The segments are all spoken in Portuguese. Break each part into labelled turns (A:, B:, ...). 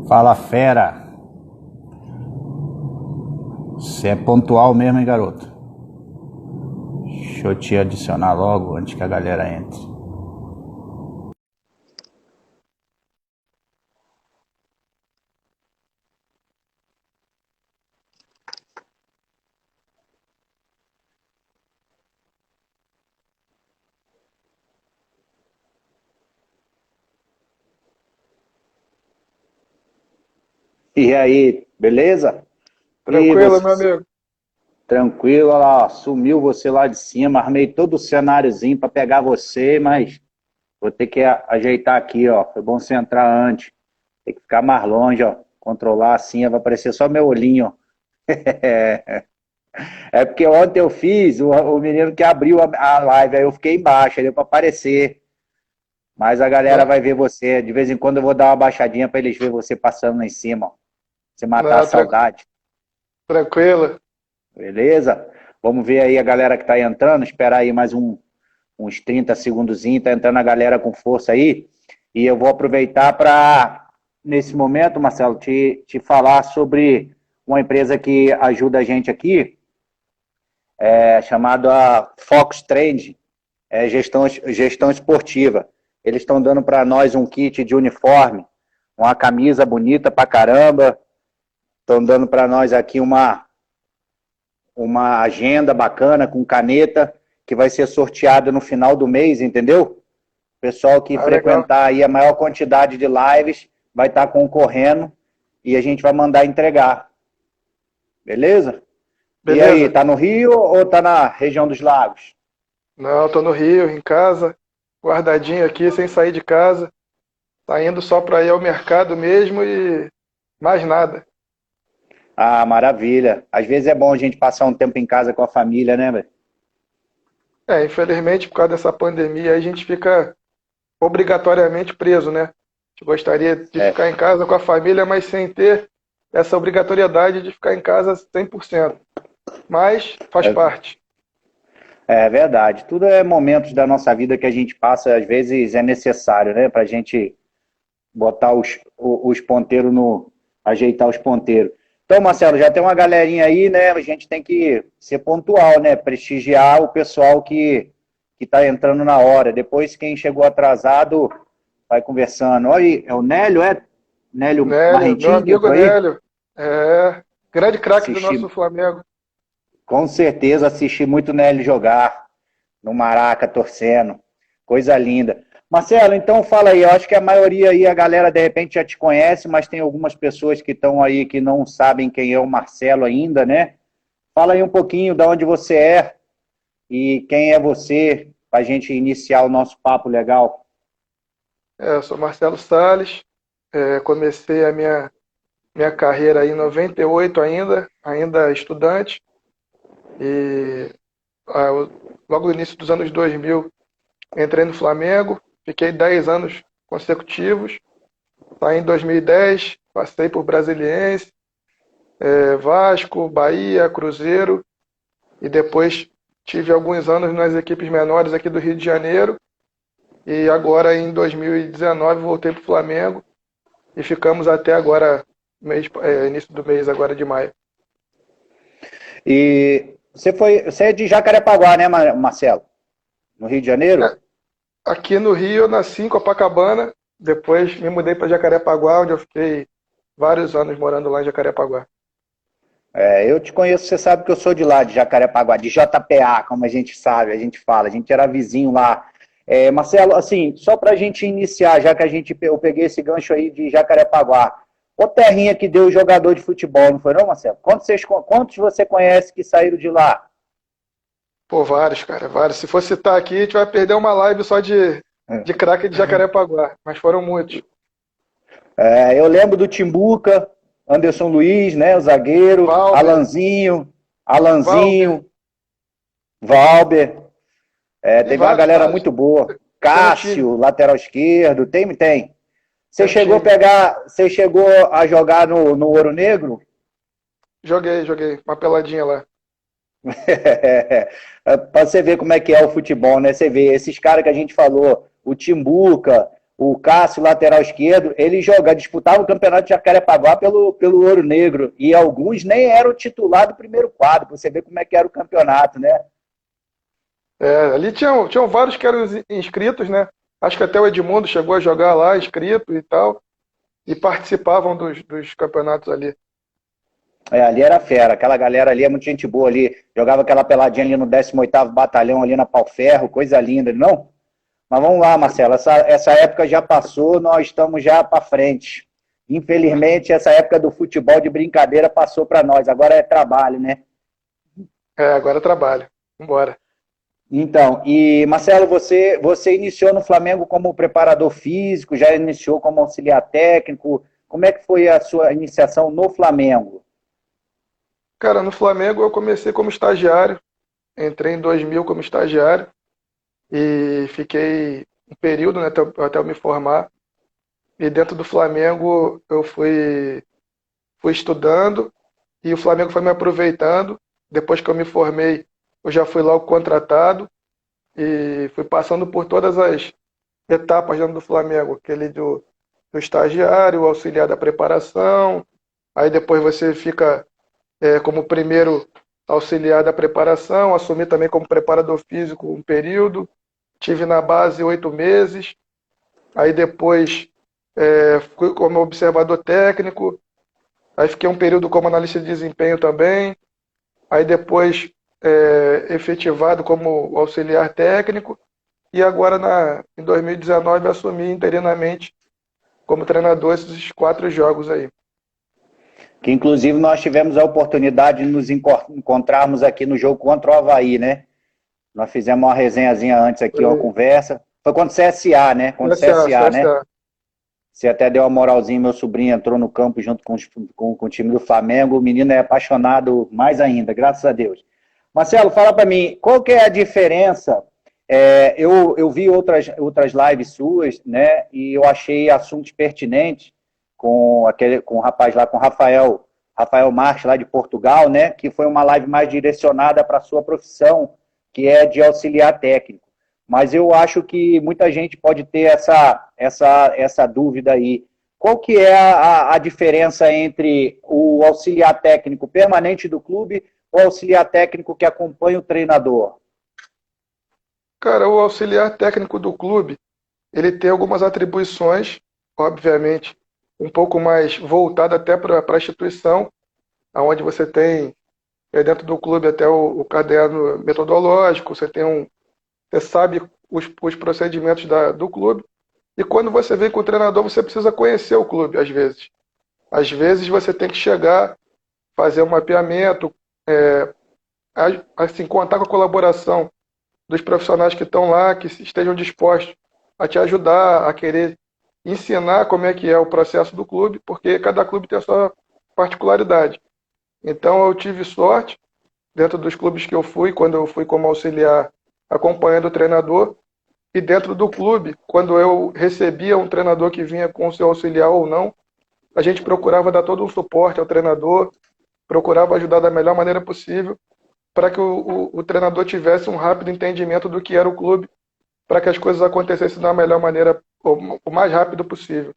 A: Fala, fera. Você é pontual mesmo, hein, garoto? Deixa eu te adicionar logo antes que a galera entre. E aí, beleza? E
B: Tranquilo, meu
A: você,
B: amigo?
A: tranquilo, olha lá, ó, sumiu você lá de cima, armei todo o cenáriozinho para pegar você, mas vou ter que ajeitar aqui, ó. Foi bom você entrar antes. Tem que ficar mais longe, ó. Controlar assim, vai aparecer só meu olhinho, ó. É porque ontem eu fiz, o menino que abriu a live, aí eu fiquei embaixo, aí deu para aparecer. Mas a galera
B: Não,
A: vai ver você. De vez em quando eu vou dar uma baixadinha para eles verem você passando lá em cima, ó. Você matar a
B: não,
A: saudade.
B: tranquilo.
A: Beleza? Vamos ver aí a galera que tá entrando. Esperar aí mais uns 30 segundozinhos. Tá entrando a galera com força aí. E eu vou aproveitar para, nesse momento, Marcelo, te falar sobre uma empresa que ajuda a gente aqui, chamada Fox Trend, gestão esportiva. Eles estão dando para nós um kit de uniforme, uma camisa bonita pra caramba. Estão dando para nós aqui uma agenda bacana com caneta que vai ser sorteada no final do mês, entendeu? O pessoal que
B: Ah, legal.
A: frequentar aí a maior quantidade de lives vai estar concorrendo e a gente vai mandar entregar. Beleza? E aí,
B: Beleza?
A: tá no Rio ou tá na região dos lagos?
B: Não, tô no Rio, em casa, guardadinho aqui, sem sair de casa. Tá indo só para ir ao mercado mesmo e mais nada.
A: Ah, maravilha. Às vezes é bom a gente passar um tempo em casa com a família, né, velho?
B: Infelizmente, por causa dessa pandemia, a gente fica obrigatoriamente preso, né? A gente gostaria de
A: É,
B: ficar em casa com a família, mas sem ter essa obrigatoriedade de ficar em casa 100%. Mas faz
A: é,
B: parte.
A: é verdade. Tudo é momentos da nossa vida que a gente passa, às vezes é necessário, né? Pra gente botar os ponteiros no. Ajeitar os ponteiros. Então, Marcelo, já tem uma galerinha aí, né? A gente tem que ser pontual, né? Prestigiar o pessoal que está entrando na hora. Depois, quem chegou atrasado, vai conversando. Olha aí, é o Nélio, é? Nélio
B: Nélio, meu
A: Marrentinho que
B: amigo
A: entrou aí?
B: Nélio, grande craque do
A: Assisti,
B: nosso Flamengo.
A: com certeza assisti muito Nélio jogar no Maraca, torcendo. Coisa linda. Marcelo, então fala aí, eu acho que a maioria aí, a galera de repente já te conhece, mas tem algumas pessoas que estão aí que não sabem quem é o Marcelo ainda, né? Fala aí um pouquinho de onde você é e quem é você, para a gente iniciar o nosso papo legal.
B: Eu sou Marcelo Salles, comecei a minha carreira aí em 98 ainda estudante, e logo no início dos anos 2000 entrei no Flamengo, fiquei 10 anos consecutivos, saí em 2010, passei por Brasiliense, Vasco, Bahia, Cruzeiro, e depois tive alguns anos nas equipes menores aqui do Rio de Janeiro, e agora em 2019 voltei para o Flamengo e ficamos até agora, início do mês agora de maio.
A: E você é de Jacarepaguá, né, Marcelo? No Rio de Janeiro?
B: É, Aqui no Rio eu nasci em Copacabana, depois me mudei para Jacarepaguá, onde eu fiquei vários anos morando lá em Jacarepaguá.
A: É, eu te conheço, você sabe que eu sou de lá, de Jacarepaguá, de JPA, como a gente sabe, a gente fala, a gente era vizinho lá. É, Marcelo, assim, só para a gente iniciar, já que eu peguei esse gancho aí de Jacarepaguá, ô terrinha que deu jogador de futebol, não foi não, Marcelo? Quantos você conhece que saíram de lá?
B: Pô, vários, cara, vários. Se for citar aqui, a gente vai perder uma live só de craque de Jacarepaguá, mas foram muitos.
A: É, eu lembro do Timbuca, Anderson Luiz, né, o zagueiro,
B: Valber, Valber,
A: Alanzinho, Valber,
B: tem
A: teve uma
B: vários,
A: galera
B: vários.
A: muito boa.
B: Tem um time,
A: Cássio, lateral esquerdo, tem.
B: tem um time.
A: Você chegou a jogar no Ouro Negro?
B: Joguei, uma peladinha lá.
A: Para você ver como é que é o futebol, né? Você vê esses caras que a gente falou, o Timbuca, o Cássio, lateral esquerdo, ele disputava o campeonato de Jacarepaguá pelo Ouro Negro, e alguns nem eram titular do primeiro quadro, para você ver como é que era o campeonato, né?
B: Ali tinham vários que eram inscritos, né? Acho que até o Edmundo chegou a jogar lá, inscrito e tal, e participavam dos campeonatos ali.
A: Ali era fera, aquela galera ali é muita gente boa ali, jogava aquela peladinha ali no 18º Batalhão, ali na Pau Ferro, coisa linda, não? Mas vamos lá, Marcelo, essa época já passou, nós estamos já para frente. Infelizmente, essa época do futebol de brincadeira passou para nós, agora é trabalho, né?
B: Agora trabalho. Vambora.
A: Então, e Marcelo, você iniciou no Flamengo como preparador físico, já iniciou como auxiliar técnico. Como é que foi a sua iniciação no Flamengo?
B: Cara, no Flamengo eu comecei como estagiário, entrei em 2000 como estagiário e fiquei um período, né, até eu me formar. E dentro do Flamengo eu fui estudando e o Flamengo foi me aproveitando. Depois que eu me formei, eu já fui logo contratado e fui passando por todas as etapas dentro do Flamengo, aquele do estagiário, o auxiliar da preparação, aí depois você fica como primeiro auxiliar da preparação, assumi também como preparador físico um período, tive na base 8 meses, aí depois fui como observador técnico, aí fiquei um período como analista de desempenho também, aí depois efetivado como auxiliar técnico, e agora em 2019 assumi interinamente como treinador esses 4 jogos aí.
A: Que inclusive nós tivemos a oportunidade de nos encontrarmos aqui no jogo contra o Avaí, né? Nós fizemos uma resenhazinha antes aqui, uma
B: Foi
A: conversa. Foi contra o CSA, né? Contra o
B: CSA,
A: CSA, né?
B: CSA.
A: Você até deu uma moralzinha, meu sobrinho entrou no campo junto com o time do Flamengo. O menino é apaixonado mais ainda, graças a Deus. Marcelo, fala para mim, qual que é a diferença? Eu vi outras lives suas, né? E eu achei assuntos pertinentes com o rapaz lá, com o Rafael Marques, lá de Portugal, né? Que foi uma live mais direcionada para a sua profissão, que é de auxiliar técnico. Mas eu acho que muita gente pode ter essa dúvida aí. Qual que é a diferença entre o auxiliar técnico permanente do clube ou auxiliar técnico que acompanha o treinador?
B: Cara, o auxiliar técnico do clube, ele tem algumas atribuições, obviamente, um pouco mais voltada até para a instituição, onde você tem dentro do clube até o caderno metodológico, você sabe os procedimentos do clube, e quando você vem com o treinador, você precisa conhecer o clube, às vezes. Às vezes você tem que chegar, fazer um mapeamento, assim, contar com a colaboração dos profissionais que estão lá, que estejam dispostos a te ajudar, a querer ensinar como é que é o processo do clube, porque cada clube tem a sua particularidade. Então eu tive sorte, dentro dos clubes que eu fui, quando eu fui como auxiliar acompanhando o treinador, e dentro do clube, quando eu recebia um treinador que vinha com o seu auxiliar ou não, a gente procurava dar todo um suporte ao treinador, procurava ajudar da melhor maneira possível, para que o treinador tivesse um rápido entendimento do que era o clube, para que as coisas acontecessem da melhor maneira, o mais rápido possível.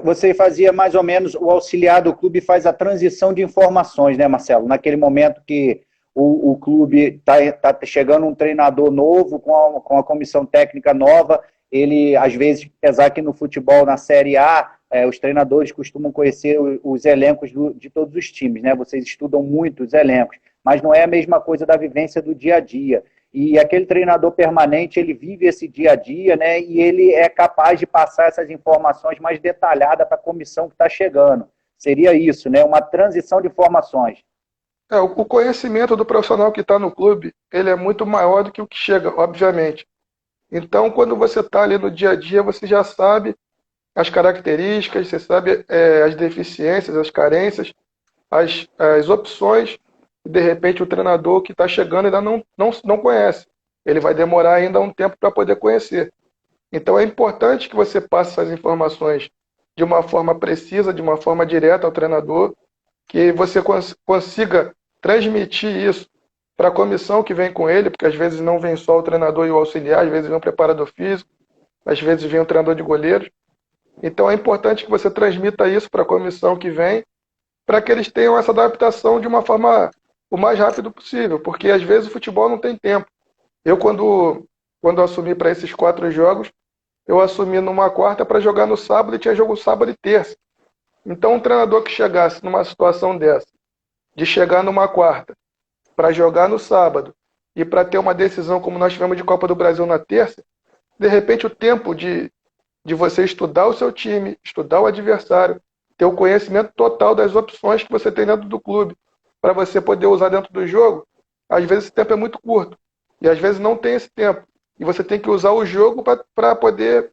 A: Você fazia mais ou menos, o auxiliar do clube faz a transição de informações, né, Marcelo? Naquele momento que o clube está chegando um treinador novo, com a comissão técnica nova, ele, às vezes, apesar que no futebol, na Série A, os treinadores costumam conhecer os elencos de todos os times, né? Vocês estudam muito os elencos, mas não é a mesma coisa da vivência do dia a dia. E aquele treinador permanente, ele vive esse dia a dia, né? E ele é capaz de passar essas informações mais detalhadas para a comissão que está chegando. Seria isso, né? Uma transição de informações.
B: O conhecimento do profissional que está no clube, ele é muito maior do que o que chega, obviamente. Então, quando você está ali no dia a dia, você já sabe as características, você sabe as deficiências, as carências, as opções, e de repente o treinador que está chegando ainda não conhece. Ele vai demorar ainda um tempo para poder conhecer. Então é importante que você passe essas informações de uma forma precisa, de uma forma direta ao treinador, que você consiga transmitir isso para a comissão que vem com ele, porque às vezes não vem só o treinador e o auxiliar, às vezes vem o preparador físico, às vezes vem um treinador de goleiros. Então é importante que você transmita isso para a comissão que vem, para que eles tenham essa adaptação de uma forma o mais rápido possível, porque às vezes o futebol não tem tempo. Eu, quando assumi para esses 4 jogos, eu assumi numa quarta para jogar no sábado e tinha jogo sábado e terça. Então, um treinador que chegasse numa situação dessa, de chegar numa quarta para jogar no sábado e para ter uma decisão como nós tivemos de Copa do Brasil na terça, de repente o tempo de você estudar o seu time, estudar o adversário, ter o conhecimento total das opções que você tem dentro do clube, para você poder usar dentro do jogo, às vezes esse tempo é muito curto. E às vezes não tem esse tempo. E você tem que usar o jogo para poder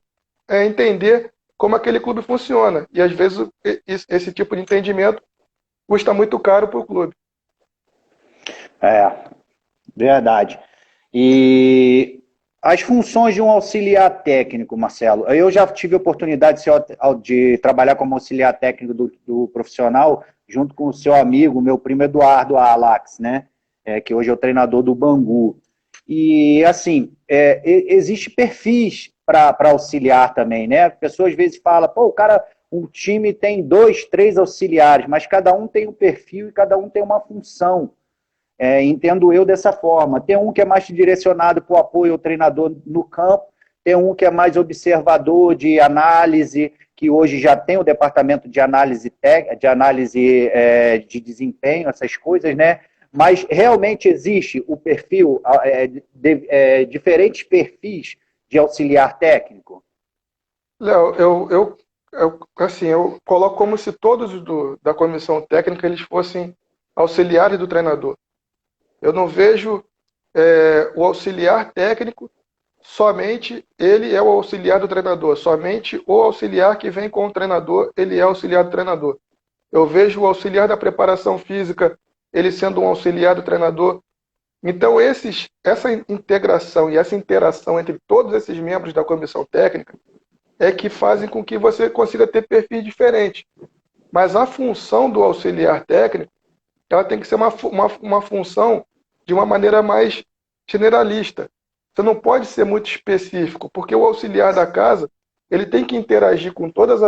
B: entender como aquele clube funciona. E às vezes esse tipo de entendimento custa muito caro para o clube.
A: É, verdade. E as funções de um auxiliar técnico, Marcelo, eu já tive a oportunidade de trabalhar como auxiliar técnico do profissional, junto com o seu amigo, meu primo Eduardo Alax, né? Que hoje é o treinador do Bangu. E, assim, existe perfis para auxiliar também, né? A pessoa às vezes fala, pô, o time tem 2, 3 auxiliares, mas cada um tem um perfil e cada um tem uma função. Entendo eu dessa forma. Tem um que é mais direcionado para o apoio ao treinador no campo, tem um que é mais observador de análise, que hoje já tem o departamento de análise de desempenho, essas coisas, né? Mas realmente existe o perfil, diferentes perfis de auxiliar técnico?
B: Léo, assim, eu coloco como se todos da comissão técnica eles fossem auxiliares do treinador. Eu não vejo o auxiliar técnico somente ele é o auxiliar do treinador, somente o auxiliar que vem com o treinador, ele é auxiliar do treinador. Eu vejo o auxiliar da preparação física, ele sendo um auxiliar do treinador. Então, essa integração e essa interação entre todos esses membros da comissão técnica é que fazem com que você consiga ter perfis diferentes. Mas a função do auxiliar técnico, ela tem que ser uma função de uma maneira mais generalista. Você não pode ser muito específico, porque o auxiliar da casa, ele tem que interagir com todos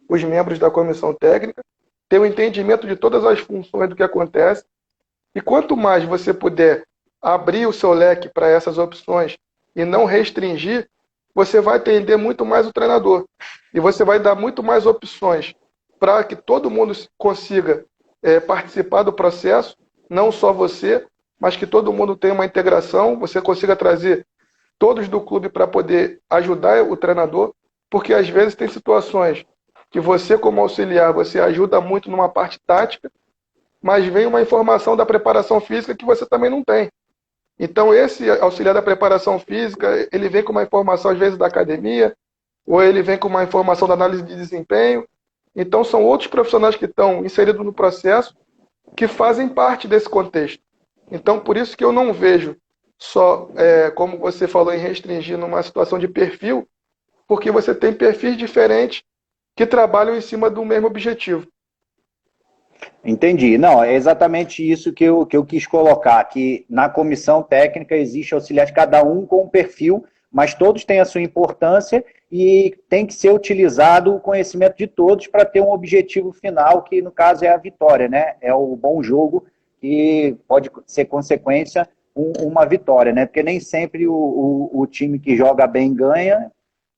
B: os membros da comissão técnica, ter o entendimento de todas as funções do que acontece, e quanto mais você puder abrir o seu leque para essas opções e não restringir, você vai atender muito mais o treinador. E você vai dar muito mais opções para que todo mundo consiga participar do processo, não só você, mas que todo mundo tenha uma integração, você consiga trazer todos do clube para poder ajudar o treinador, porque às vezes tem situações que você, como auxiliar, você ajuda muito numa parte tática, mas vem uma informação da preparação física que você também não tem. Então, esse auxiliar da preparação física, ele vem com uma informação, às vezes, da academia, ou ele vem com uma informação da análise de desempenho. Então, são outros profissionais que estão inseridos no processo que fazem parte desse contexto. Então, por isso que eu não vejo só, como você falou, em restringir numa situação de perfil, porque você tem perfis diferentes que trabalham em cima do mesmo objetivo.
A: Entendi. Não, é exatamente isso que eu quis colocar, que na comissão técnica existe auxiliares, cada um com um perfil, mas todos têm a sua importância e tem que ser utilizado o conhecimento de todos para ter um objetivo final, que no caso é a vitória, né? É o bom jogo, que pode ser consequência uma vitória, né? Porque nem sempre o time que joga bem ganha,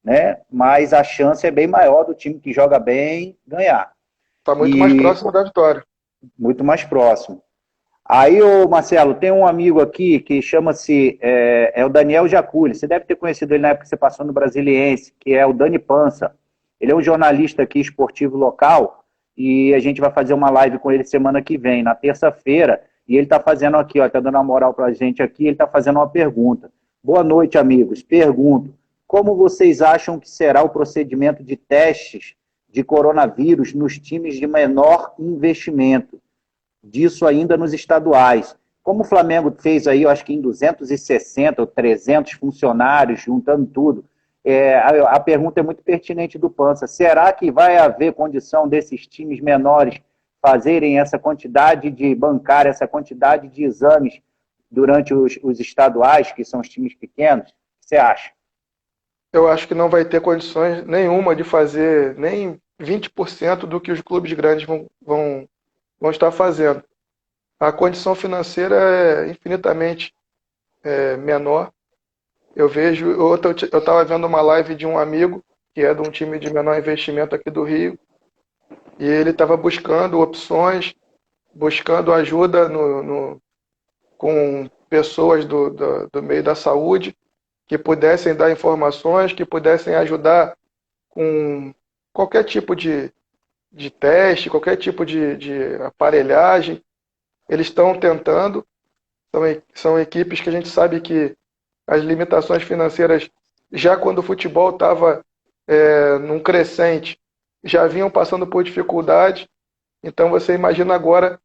A: né? Mas a chance é bem maior do time que joga bem ganhar.
B: Está muito mais próximo da vitória.
A: Muito mais próximo. Aí, Marcelo, tem um amigo aqui que chama-se, o Daniel Jaculi. Você deve ter conhecido ele na época que você passou no Brasiliense, que é o Dani Pança. Ele é um jornalista aqui esportivo local e a gente vai fazer uma live com ele semana que vem, na terça-feira. E ele está fazendo aqui, está dando uma moral para a gente aqui, ele está fazendo uma pergunta. Boa noite, amigos. Pergunto, como vocês acham que será o procedimento de testes de coronavírus nos times de menor investimento, disso ainda nos estaduais? Como o Flamengo fez aí, eu acho que em 260 ou 300 funcionários, juntando tudo, a pergunta é muito pertinente do Pança. Será que vai haver condição desses times menores fazerem essa quantidade bancar essa quantidade de exames durante os estaduais, que são os times pequenos? O que você acha?
B: eu acho que não vai ter condições nenhuma de fazer nem 20% do que os clubes grandes vão estar fazendo. A condição financeira é infinitamente menor. Eu vejo, eu estava vendo uma live de um amigo que é de um time de menor investimento aqui do Rio, e ele estava buscando opções, buscando ajuda com pessoas do meio da saúde que pudessem dar informações, que pudessem ajudar com qualquer tipo de teste, qualquer tipo de aparelhagem. Eles estão tentando, são equipes que a gente sabe que as limitações financeiras, já quando o futebol estava num crescente, já vinham passando por dificuldade. Então você imagina agora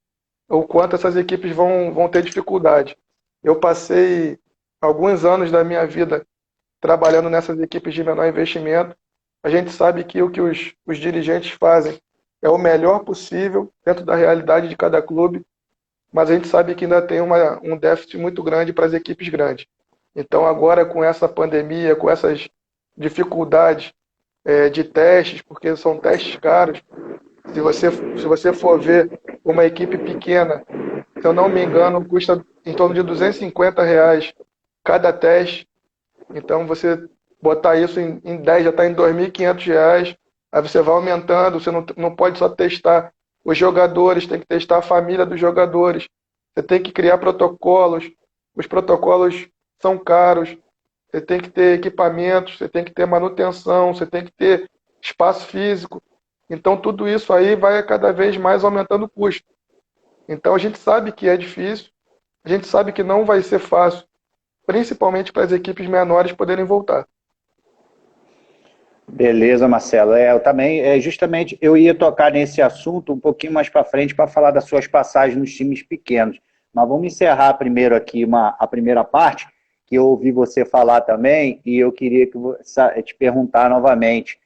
B: o quanto essas equipes vão ter dificuldade. Eu passei alguns anos da minha vida trabalhando nessas equipes de menor investimento. A gente sabe que o que os dirigentes fazem é o melhor possível dentro da realidade de cada clube, mas a gente sabe que ainda tem um déficit muito grande para as equipes grandes. Então agora com essa pandemia, com essas dificuldades de testes, porque são testes caros, se você for ver uma equipe pequena, se eu não me engano, custa em torno de R$ 250 cada teste. Então, você botar isso em 10 já está em R$ 2.500. Aí você vai aumentando, você não pode só testar os jogadores, tem que testar a família dos jogadores. Você tem que criar protocolos. Os protocolos são caros. Você tem que ter equipamentos, você tem que ter manutenção, você tem que ter espaço físico. Então, tudo isso aí vai cada vez mais aumentando o custo. Então, a gente sabe que é difícil, a gente sabe que não vai ser fácil, principalmente para as equipes menores poderem voltar.
A: Beleza, Marcelo. Eu também, justamente, eu ia tocar nesse assunto um pouquinho mais para frente para falar das suas passagens nos times pequenos. Mas vamos encerrar primeiro aqui a primeira parte, que eu ouvi você falar também, e eu queria te perguntar novamente.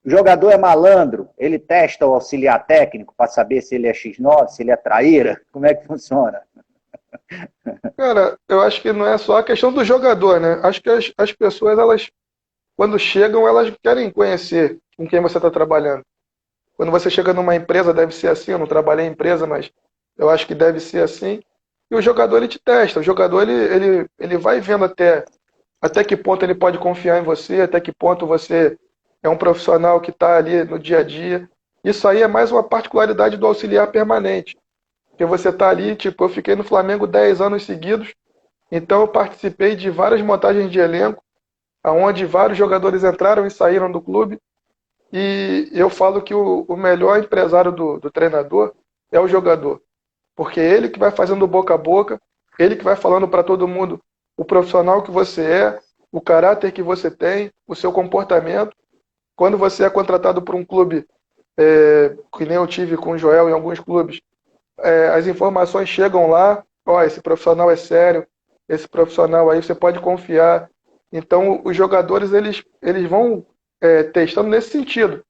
A: O jogador é malandro? Ele testa o auxiliar técnico para saber se ele é X9, se ele é traíra? Como é que funciona?
B: Cara, eu acho que não é só a questão do jogador, né? Acho que as pessoas, elas, quando chegam, elas querem conhecer com quem você está trabalhando. Quando você chega numa empresa, deve ser assim. Eu não trabalhei em empresa, mas eu acho que deve ser assim. E o jogador, ele te testa. O jogador, ele vai vendo até que ponto ele pode confiar em você, até que ponto você é um profissional que está ali no dia a dia. Isso aí é mais uma particularidade do auxiliar permanente. Porque você está ali, tipo, eu fiquei no Flamengo 10 anos seguidos, então eu participei de várias montagens de elenco, onde vários jogadores entraram e saíram do clube, e eu falo que o melhor empresário do treinador é o jogador. Porque é ele que vai fazendo boca a boca, ele que vai falando para todo mundo o profissional que você é, o caráter que você tem, o seu comportamento. Quando você é contratado por um clube, que nem eu tive com o Joel em alguns clubes, as informações chegam lá, ó, esse profissional é sério, esse profissional aí você pode confiar. Então, os jogadores, eles vão testando nesse sentido,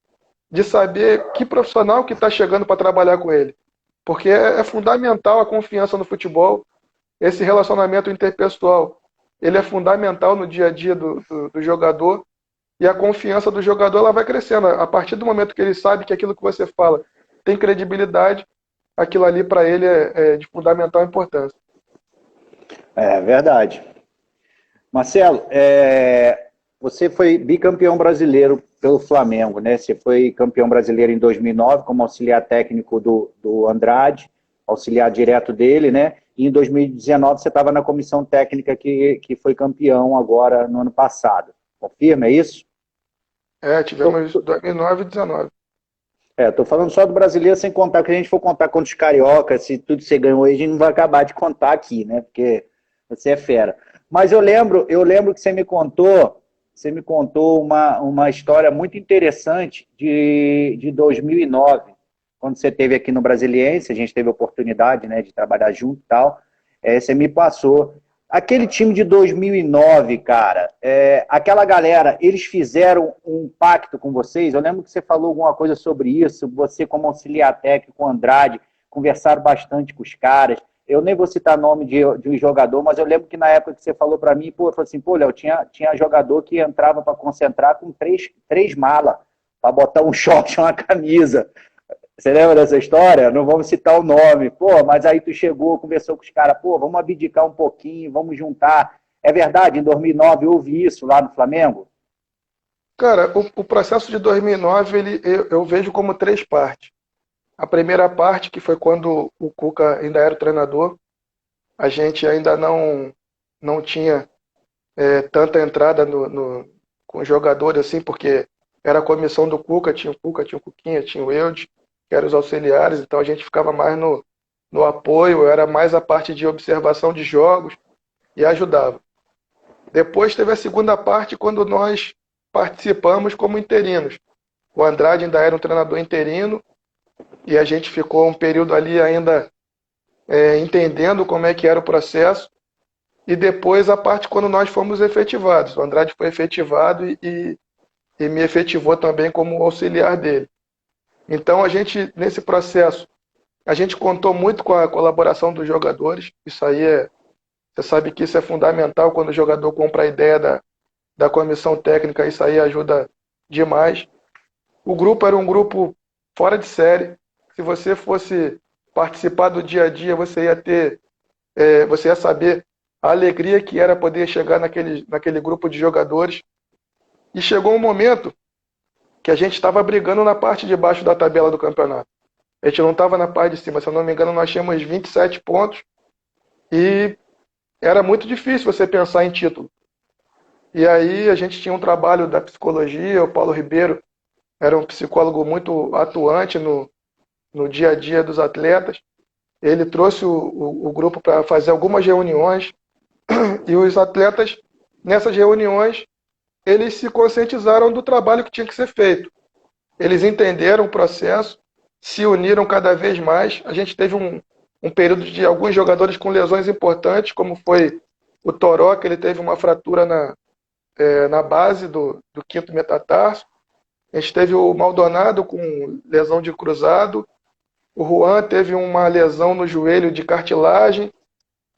B: de saber que profissional que está chegando para trabalhar com ele. Porque é fundamental a confiança no futebol, esse relacionamento interpessoal, ele é fundamental no dia a dia do jogador, e a confiança do jogador ela vai crescendo. A partir do momento que ele sabe que aquilo que você fala tem credibilidade, aquilo ali para ele é de fundamental importância.
A: É verdade. Marcelo, você foi bicampeão brasileiro pelo Flamengo, né? Você foi campeão brasileiro em 2009 como auxiliar técnico do Andrade, auxiliar direto dele, né? E em 2019 você estava na comissão técnica que foi campeão agora no ano passado. Confirma, é isso?
B: Tivemos 2009 e 2019.
A: Tô falando só do brasileiro sem contar, que a gente for contar contra os cariocas, se tudo você ganhou hoje, a gente não vai acabar de contar aqui, né? Porque você é fera. Mas eu lembro que você me contou uma história muito interessante de 2009, quando você esteve aqui no Brasiliense, a gente teve a oportunidade, né, de trabalhar junto e tal, você me passou. Aquele time de 2009, cara, aquela galera, eles fizeram um pacto com vocês? Eu lembro que você falou alguma coisa sobre isso, você como auxiliar técnico, Andrade, conversaram bastante com os caras. eu nem vou citar nome de um jogador, mas eu lembro que na época que você falou para mim, pô, eu falei assim, pô, Léo, tinha jogador que entrava para concentrar com três malas, para botar um short e uma camisa. Você lembra dessa história? Não vamos citar o nome. Pô, mas aí tu chegou, conversou com os caras, pô, vamos abdicar um pouquinho, vamos juntar. É verdade, em 2009 eu ouvi isso lá no Flamengo?
B: Cara, o processo de 2009 eu vejo como três partes. A primeira parte, que foi quando o Cuca ainda era o treinador, a gente ainda não tinha tanta entrada com jogadores assim, porque era a comissão do Cuca, tinha o Cuca, tinha o Cuquinha, tinha o Eudes, que eram os auxiliares, então a gente ficava mais no apoio, era mais a parte de observação de jogos e ajudava. Depois teve a segunda parte, quando nós participamos como interinos. O Andrade ainda era um treinador interino e a gente ficou um período ali ainda entendendo como é que era o processo. E depois a parte quando nós fomos efetivados. O Andrade foi efetivado e me efetivou também como auxiliar dele. Então a gente, nesse processo, a gente contou muito com a colaboração dos jogadores. Isso aí você sabe que isso é fundamental quando o jogador compra a ideia da comissão técnica, isso aí ajuda demais. O grupo era um grupo fora de série. Se você fosse participar do dia a dia, você ia saber a alegria que era poder chegar naquele grupo de jogadores. E chegou um momento que a gente estava brigando na parte de baixo da tabela do campeonato. A gente não estava na parte de cima. Se eu não me engano, nós tínhamos 27 pontos e era muito difícil você pensar em título. E aí a gente tinha um trabalho da psicologia, o Paulo Ribeiro era um psicólogo muito atuante no dia a dia dos atletas. Ele trouxe o grupo para fazer algumas reuniões e os atletas, nessas reuniões, eles se conscientizaram do trabalho que tinha que ser feito. Eles entenderam o processo, se uniram cada vez mais. A gente teve um período de alguns jogadores com lesões importantes, como foi o Toró, que ele teve uma fratura na base do quinto metatarso. A gente teve o Maldonado com lesão de cruzado. O Juan teve uma lesão no joelho de cartilagem.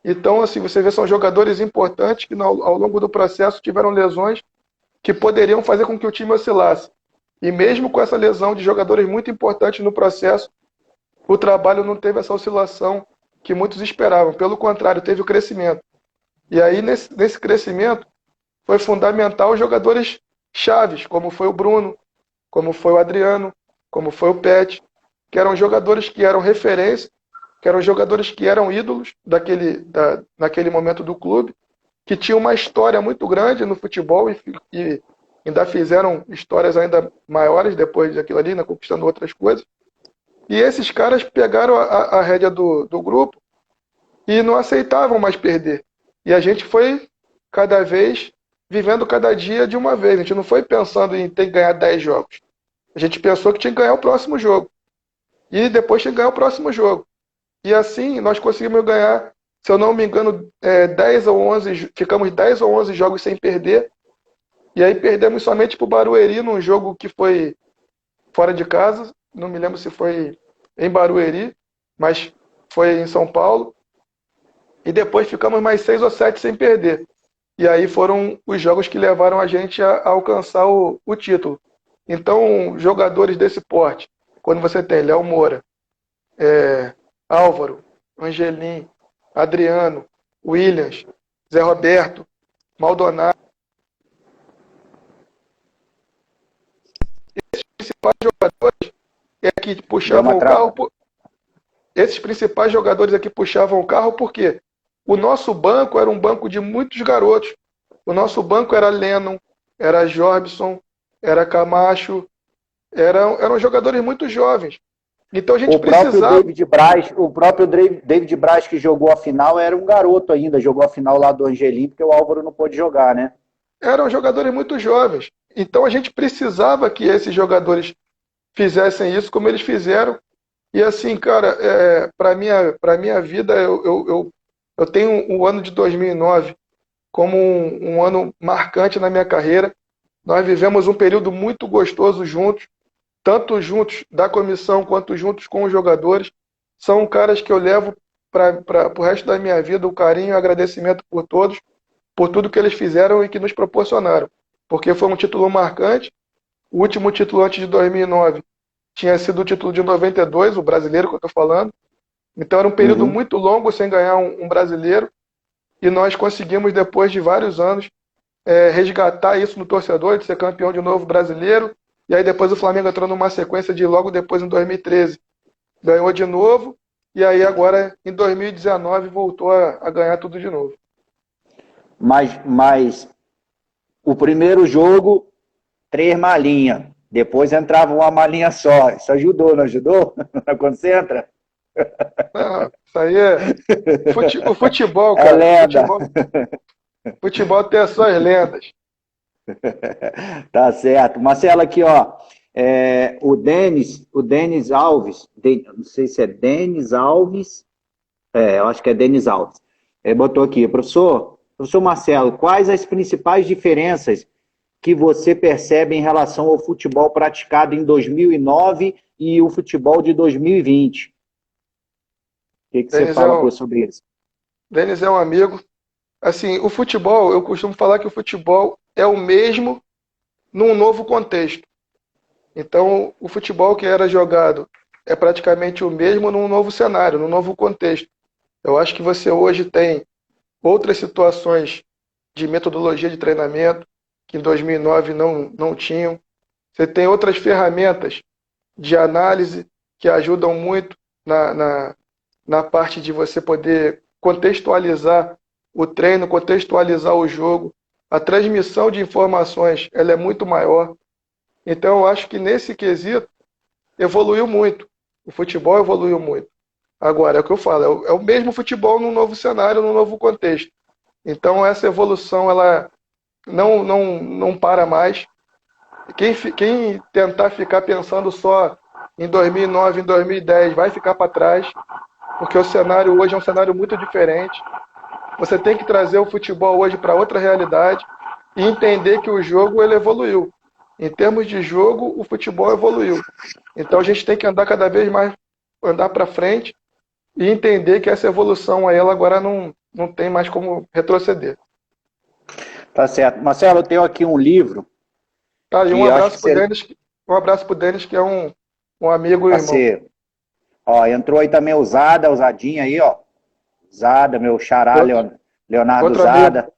B: Então, assim, você vê, são jogadores importantes que ao longo do processo tiveram lesões que poderiam fazer com que o time oscilasse. E mesmo com essa lesão de jogadores muito importantes no processo, o trabalho não teve essa oscilação que muitos esperavam. Pelo contrário, teve o crescimento. E aí, nesse crescimento, foi fundamental os jogadores chaves, como foi o Bruno, como foi o Adriano, como foi o Pet, que eram jogadores que eram referência, que eram jogadores que eram ídolos naquele momento do clube, que tinham uma história muito grande no futebol e ainda fizeram histórias ainda maiores depois daquilo ali, né, conquistando outras coisas. E esses caras pegaram a rédea do grupo e não aceitavam mais perder. E a gente foi vivendo cada dia de uma vez. A gente não foi pensando em ter que ganhar 10 jogos. A gente pensou que tinha que ganhar o próximo jogo. E depois tinha que ganhar o próximo jogo. E assim nós conseguimos ganhar, se eu não me engano, 10 ou 11, ficamos 10 ou 11 jogos sem perder. E aí perdemos somente para o Barueri num jogo que foi fora de casa. Não me lembro se foi em Barueri, mas foi em São Paulo. E depois ficamos mais 6 ou 7 sem perder. E aí foram os jogos que levaram a gente a alcançar o título. Então, jogadores desse porte, quando você tem Léo Moura, Álvaro, Angelim, Adriano, Williams, Zé Roberto, Maldonado, esses principais jogadores que puxavam o carro. Esses principais jogadores aqui puxavam o carro porque o nosso banco era um banco de muitos garotos. O nosso banco era Lennon, era Jorbson, era Camacho, eram jogadores muito jovens. Então a gente precisava...
A: O próprio David Braz que jogou a final era um garoto ainda, jogou a final lá do Angelim, porque o Álvaro não pôde jogar, né?
B: Eram jogadores muito jovens. Então a gente precisava que esses jogadores fizessem isso como eles fizeram. E assim, cara, para minha vida, eu tenho o ano de 2009 como um ano marcante na minha carreira. Nós vivemos um período muito gostoso juntos, tanto juntos da comissão quanto juntos com os jogadores. São caras que eu levo para o resto da minha vida o carinho e o agradecimento por todos, por tudo que eles fizeram e que nos proporcionaram. Porque foi um título marcante. O último título antes de 2009 tinha sido o título de 92, o brasileiro que eu estou falando. Então era um período
A: Uhum.
B: muito longo sem ganhar um brasileiro. E nós conseguimos, depois de vários anos, resgatar isso no torcedor, de ser campeão de novo brasileiro. E aí depois o Flamengo entrou numa sequência de logo depois, em 2013, ganhou de novo. E aí agora, em 2019, voltou a ganhar tudo de novo.
A: Mas o primeiro jogo, 3 malinhas. Depois entrava uma malinha só. Isso ajudou, não ajudou? Quando você entra?
B: Não, isso aí é o futebol,
A: É
B: cara.
A: lenda.
B: Futebol tem as suas lendas.
A: Tá certo. Marcelo, aqui, ó. O Denis Alves, não sei se é Denis Alves, eu acho que é Denis Alves. Ele botou aqui, professor Marcelo, quais as principais diferenças que você percebe em relação ao futebol praticado em 2009 e o futebol de 2020? O que você
B: Denis é
A: fala
B: um,
A: sobre isso?
B: Denis é um amigo. Assim, o futebol, eu costumo falar que o futebol é o mesmo num novo contexto. Então, o futebol que era jogado é praticamente o mesmo num novo cenário, num novo contexto. Eu acho que você hoje tem outras situações de metodologia de treinamento que em 2009 não tinham. Você tem outras ferramentas de análise que ajudam muito na parte de você poder contextualizar o treino, contextualizar o jogo. A transmissão de informações ela é muito maior. Então, eu acho que nesse quesito evoluiu muito. O futebol evoluiu muito. Agora, é o que eu falo, é o mesmo futebol num novo cenário, num novo contexto. Então, essa evolução ela não para mais. Quem tentar ficar pensando só em 2009, em 2010, vai ficar para trás, porque o cenário hoje é um cenário muito diferente. Você tem que trazer o futebol hoje para outra realidade e entender que o jogo ele evoluiu. Em termos de jogo, o futebol evoluiu. Então a gente tem que andar cada vez mais, andar para frente e entender que essa evolução aí, ela agora não tem mais como retroceder.
A: Tá certo. Marcelo, eu tenho aqui um livro
B: Tá, e
A: que eu acho que você
B: Um abraço pro Denis, que é um amigo e
A: vai
B: irmão.
A: ser. Ó, entrou aí também o Zada, o Zadinha aí, ó. Zada, meu xará
B: Outro,
A: Leonardo
B: outro amigo.
A: Zada.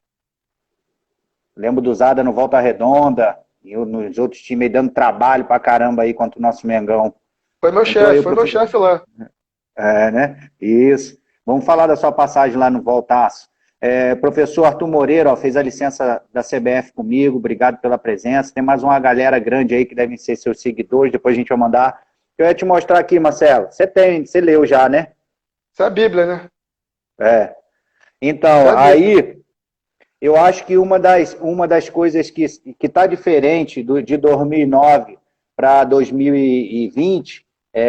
A: Lembro do Zada no Volta Redonda e nos outros times aí dando trabalho pra caramba aí contra o nosso Mengão. Entrou aí o
B: Foi meu
A: professor.
B: chefe lá.
A: Né? Isso. Vamos falar da sua passagem lá no Voltaço. Professor Arthur Moreira, ó, fez a licença da CBF comigo, obrigado pela presença. Tem mais uma galera grande aí que devem ser seus seguidores, depois a gente vai mandar. Eu ia te mostrar aqui, Marcelo. Você leu já, né?
B: Isso é a Bíblia, né?
A: É.
B: Isso
A: Então,
B: é a Bíblia.
A: aí eu acho que uma das coisas que está diferente de 2009 para 2020,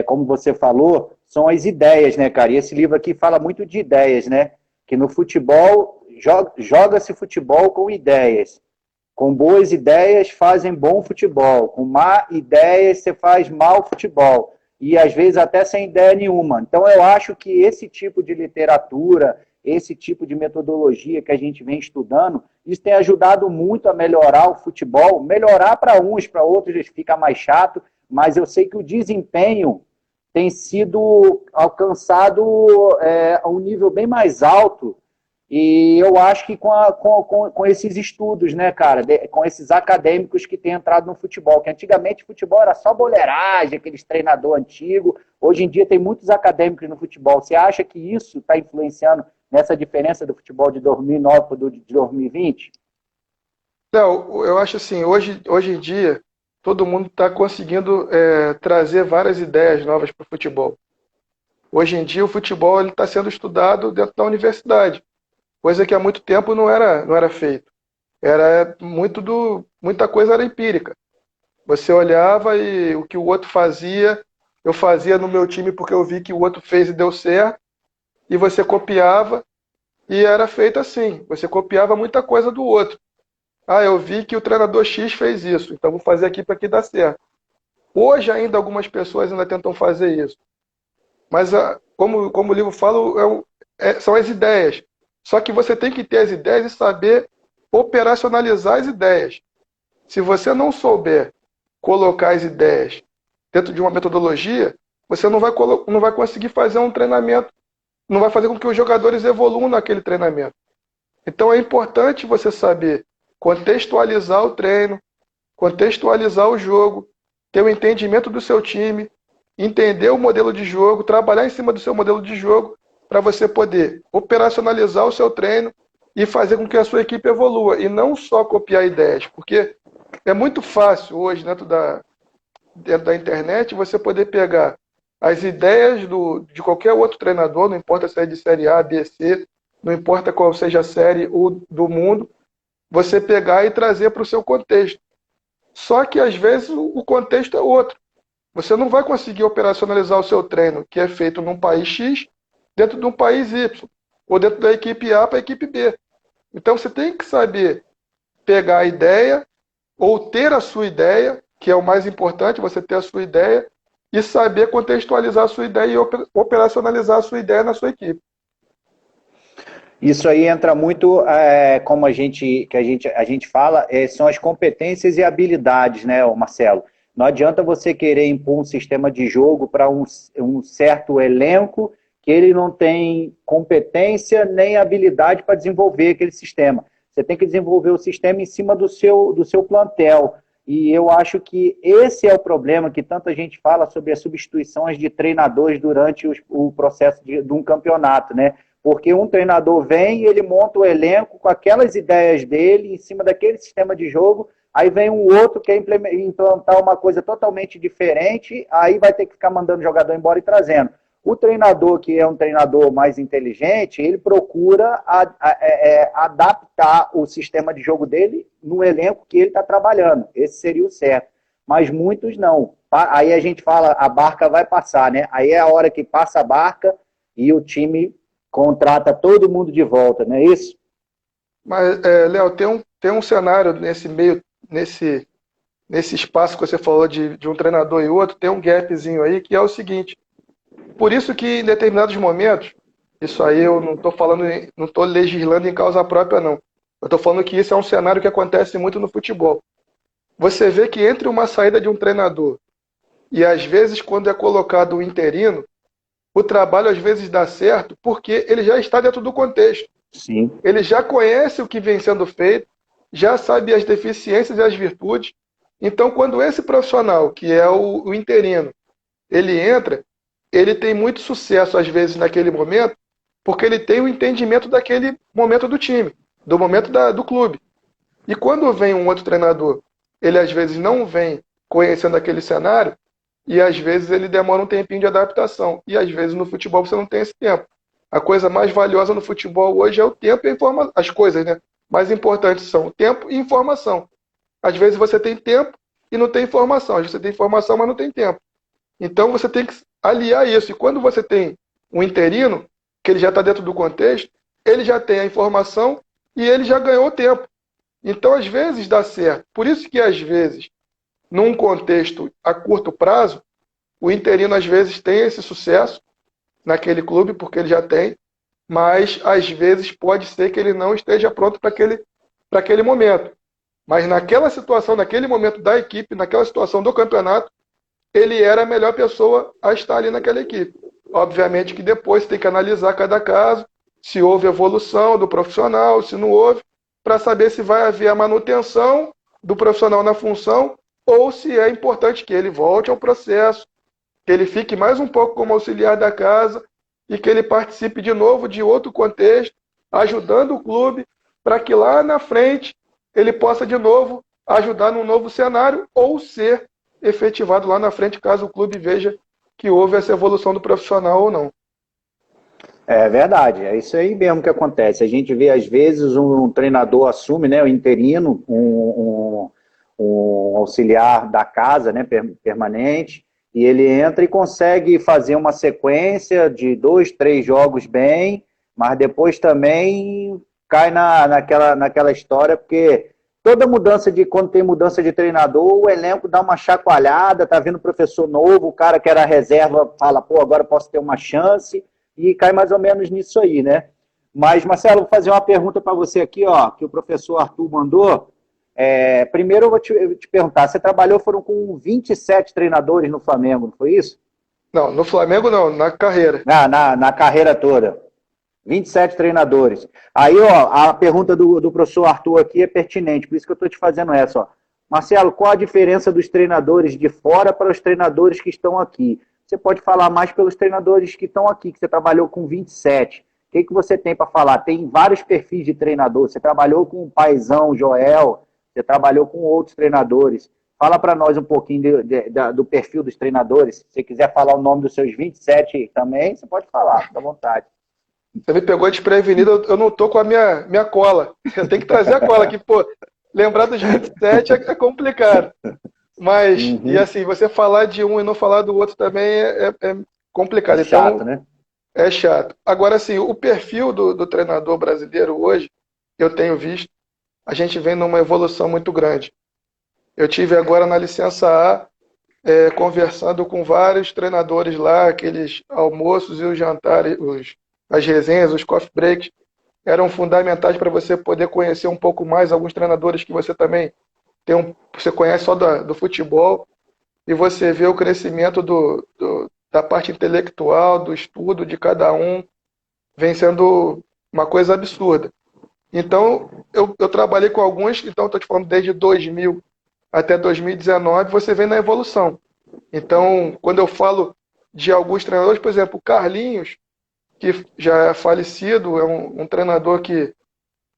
A: como você falou, são as ideias, né, cara? E esse livro aqui fala muito de ideias, né? Que no futebol, joga-se futebol com ideias. Com boas ideias fazem bom futebol. Com má ideias você faz mau futebol. E às vezes até sem ideia nenhuma. Então eu acho que esse tipo de literatura, esse tipo de metodologia que a gente vem estudando, isso tem ajudado muito a melhorar o futebol. Melhorar para uns, para outros fica mais chato, mas eu sei que o desempenho tem sido alcançado a um nível bem mais alto. E eu acho que com esses estudos, né, cara, com esses acadêmicos que têm entrado no futebol, que antigamente o futebol era só boleiragem, aqueles treinador antigo, hoje em dia tem muitos acadêmicos no futebol. Você acha que isso está influenciando nessa diferença do futebol de 2009 para o de 2020?
B: Não, eu acho assim, hoje em dia, todo mundo está conseguindo trazer várias ideias novas para o futebol. Hoje em dia, o futebol está sendo estudado dentro da universidade, coisa que há muito tempo não era feito. Era muita coisa era empírica. Você olhava e o que o outro fazia, eu fazia no meu time porque eu vi que o outro fez e deu certo, e você copiava e era feito assim. Você copiava muita coisa do outro. Ah, eu vi que o treinador X fez isso, então vou fazer aqui para que dê certo. Hoje ainda algumas pessoas ainda tentam fazer isso. Mas, como o livro fala, são as ideias. Só que você tem que ter as ideias e saber operacionalizar as ideias. Se você não souber colocar as ideias dentro de uma metodologia, você não vai conseguir fazer um treinamento, não vai fazer com que os jogadores evoluam naquele treinamento. Então é importante você saber contextualizar o treino, contextualizar o jogo, ter o entendimento do seu time, entender o modelo de jogo, trabalhar em cima do seu modelo de jogo para você poder operacionalizar o seu treino e fazer com que a sua equipe evolua. E não só copiar ideias, porque é muito fácil hoje, dentro da internet, você poder pegar as ideias de qualquer outro treinador, não importa se é de série A, B, C, não importa qual seja a série do mundo, você pegar e trazer para o seu contexto. Só que, às vezes, o contexto é outro. Você não vai conseguir operacionalizar o seu treino, que é feito num país X, dentro de um país Y, ou dentro da equipe A para a equipe B. Então, você tem que saber pegar a ideia, ou ter a sua ideia, que é o mais importante, você ter a sua ideia, e saber contextualizar a sua ideia e operacionalizar a sua ideia na sua equipe.
A: Isso aí entra muito, como a gente fala, são as competências e habilidades, né, Marcelo? Não adianta você querer impor um sistema de jogo para um certo elenco que ele não tem competência nem habilidade para desenvolver aquele sistema. Você tem que desenvolver o sistema em cima do seu plantel. E eu acho que esse é o problema que tanta gente fala sobre as substituições de treinadores durante o processo de um campeonato, né? Porque um treinador vem e ele monta o elenco com aquelas ideias dele, em cima daquele sistema de jogo, aí vem um outro que quer implantar uma coisa totalmente diferente, aí vai ter que ficar mandando o jogador embora e trazendo. O treinador, que é um treinador mais inteligente, ele procura adaptar o sistema de jogo dele no elenco que ele está trabalhando. Esse seria o certo. Mas muitos não. Aí a gente fala, a barca vai passar, né? Aí é a hora que passa a barca e o time contrata todo mundo de volta, não é isso?
B: Mas, Léo, tem um cenário nesse meio, nesse espaço que você falou de um treinador e outro, tem um gapzinho aí, que é o seguinte. Por isso que em determinados momentos, isso aí eu não estou falando, não estou legislando em causa própria, não. Eu estou falando que isso é um cenário que acontece muito no futebol. Você vê que entre uma saída de um treinador e às vezes quando é colocado um interino, o trabalho às vezes dá certo porque ele já está dentro do contexto.
A: Sim.
B: Ele já conhece o que vem sendo feito, já sabe as deficiências e as virtudes. Então, quando esse profissional, que é o interino, ele entra, ele tem muito sucesso, às vezes, naquele momento, porque ele tem o entendimento daquele momento do time, do momento do clube. E quando vem um outro treinador, ele às vezes não vem conhecendo aquele cenário, e às vezes ele demora um tempinho de adaptação. E às vezes no futebol você não tem esse tempo. A coisa mais valiosa no futebol hoje é o tempo e a informação. As coisas, né, mais importantes são o tempo e informação. Às vezes você tem tempo e não tem informação. Às vezes você tem informação, mas não tem tempo. Então você tem que aliar isso. E quando você tem um interino, que ele já está dentro do contexto, ele já tem a informação e ele já ganhou tempo. Então, às vezes, dá certo. Por isso que, às vezes, num contexto a curto prazo, o interino, às vezes, tem esse sucesso naquele clube, porque ele já tem, mas, às vezes, pode ser que ele não esteja pronto para aquele momento. Mas naquela situação, naquele momento da equipe, naquela situação do campeonato, ele era a melhor pessoa a estar ali naquela equipe. Obviamente que depois tem que analisar cada caso, se houve evolução do profissional, se não houve, para saber se vai haver a manutenção do profissional na função ou se é importante que ele volte ao processo, que ele fique mais um pouco como auxiliar da casa e que ele participe de novo de outro contexto, ajudando o clube, para que lá na frente ele possa de novo ajudar num novo cenário ou ser efetivado lá na frente, caso o clube veja que houve essa evolução do profissional ou não.
A: É verdade, é isso aí mesmo que acontece. A gente vê, às vezes, um treinador assume, né, o interino, um auxiliar da casa, né, permanente, e ele entra e consegue fazer uma sequência de 2, 3 jogos bem, mas depois também cai naquela história, porque toda mudança quando tem mudança de treinador, o elenco dá uma chacoalhada, tá vindo professor novo, o cara que era reserva fala, pô, agora posso ter uma chance. e cai mais ou menos nisso aí, né? Mas, Marcelo, vou fazer uma pergunta para você aqui, ó, que o professor Arthur mandou. Primeiro eu vou te perguntar, você trabalhou, foram com 27 treinadores no Flamengo, não foi isso?
B: Não, no Flamengo não, na carreira.
A: Na carreira toda. 27 treinadores. Aí, ó, a pergunta do professor Arthur aqui é pertinente, por isso que eu estou te fazendo essa, ó. Marcelo, qual a diferença dos treinadores de fora para os treinadores que estão aqui? Você pode falar mais pelos treinadores que estão aqui, que você trabalhou com 27. O que você tem para falar? Tem vários perfis de treinador. Você trabalhou com o Paizão, Joel, você trabalhou com outros treinadores. Fala para nós um pouquinho do perfil dos treinadores. Se você quiser falar o nome dos seus 27 também, você pode falar, fica à vontade.
B: Você me pegou desprevenido, eu não tô com a minha cola. Eu tenho que trazer a cola aqui, pô. Lembrar dos 27 é complicado. Mas, e assim, você falar de um e não falar do outro também é complicado.
A: É chato,
B: então,
A: né?
B: É chato. Agora, assim, o perfil do treinador brasileiro hoje, eu tenho visto, a gente vem numa evolução muito grande. Eu tive agora na licença A, conversando com vários treinadores lá, aqueles almoços e os jantares, as resenhas, os coffee breaks, eram fundamentais para você poder conhecer um pouco mais alguns treinadores que você também você conhece só do futebol, e você vê o crescimento da parte intelectual, do estudo de cada um, vem sendo uma coisa absurda. Então, eu trabalhei com alguns, então estou te falando desde 2000 até 2019, você vem na evolução. Então, quando eu falo de alguns treinadores, por exemplo, o Carlinhos, que já é falecido, é um treinador que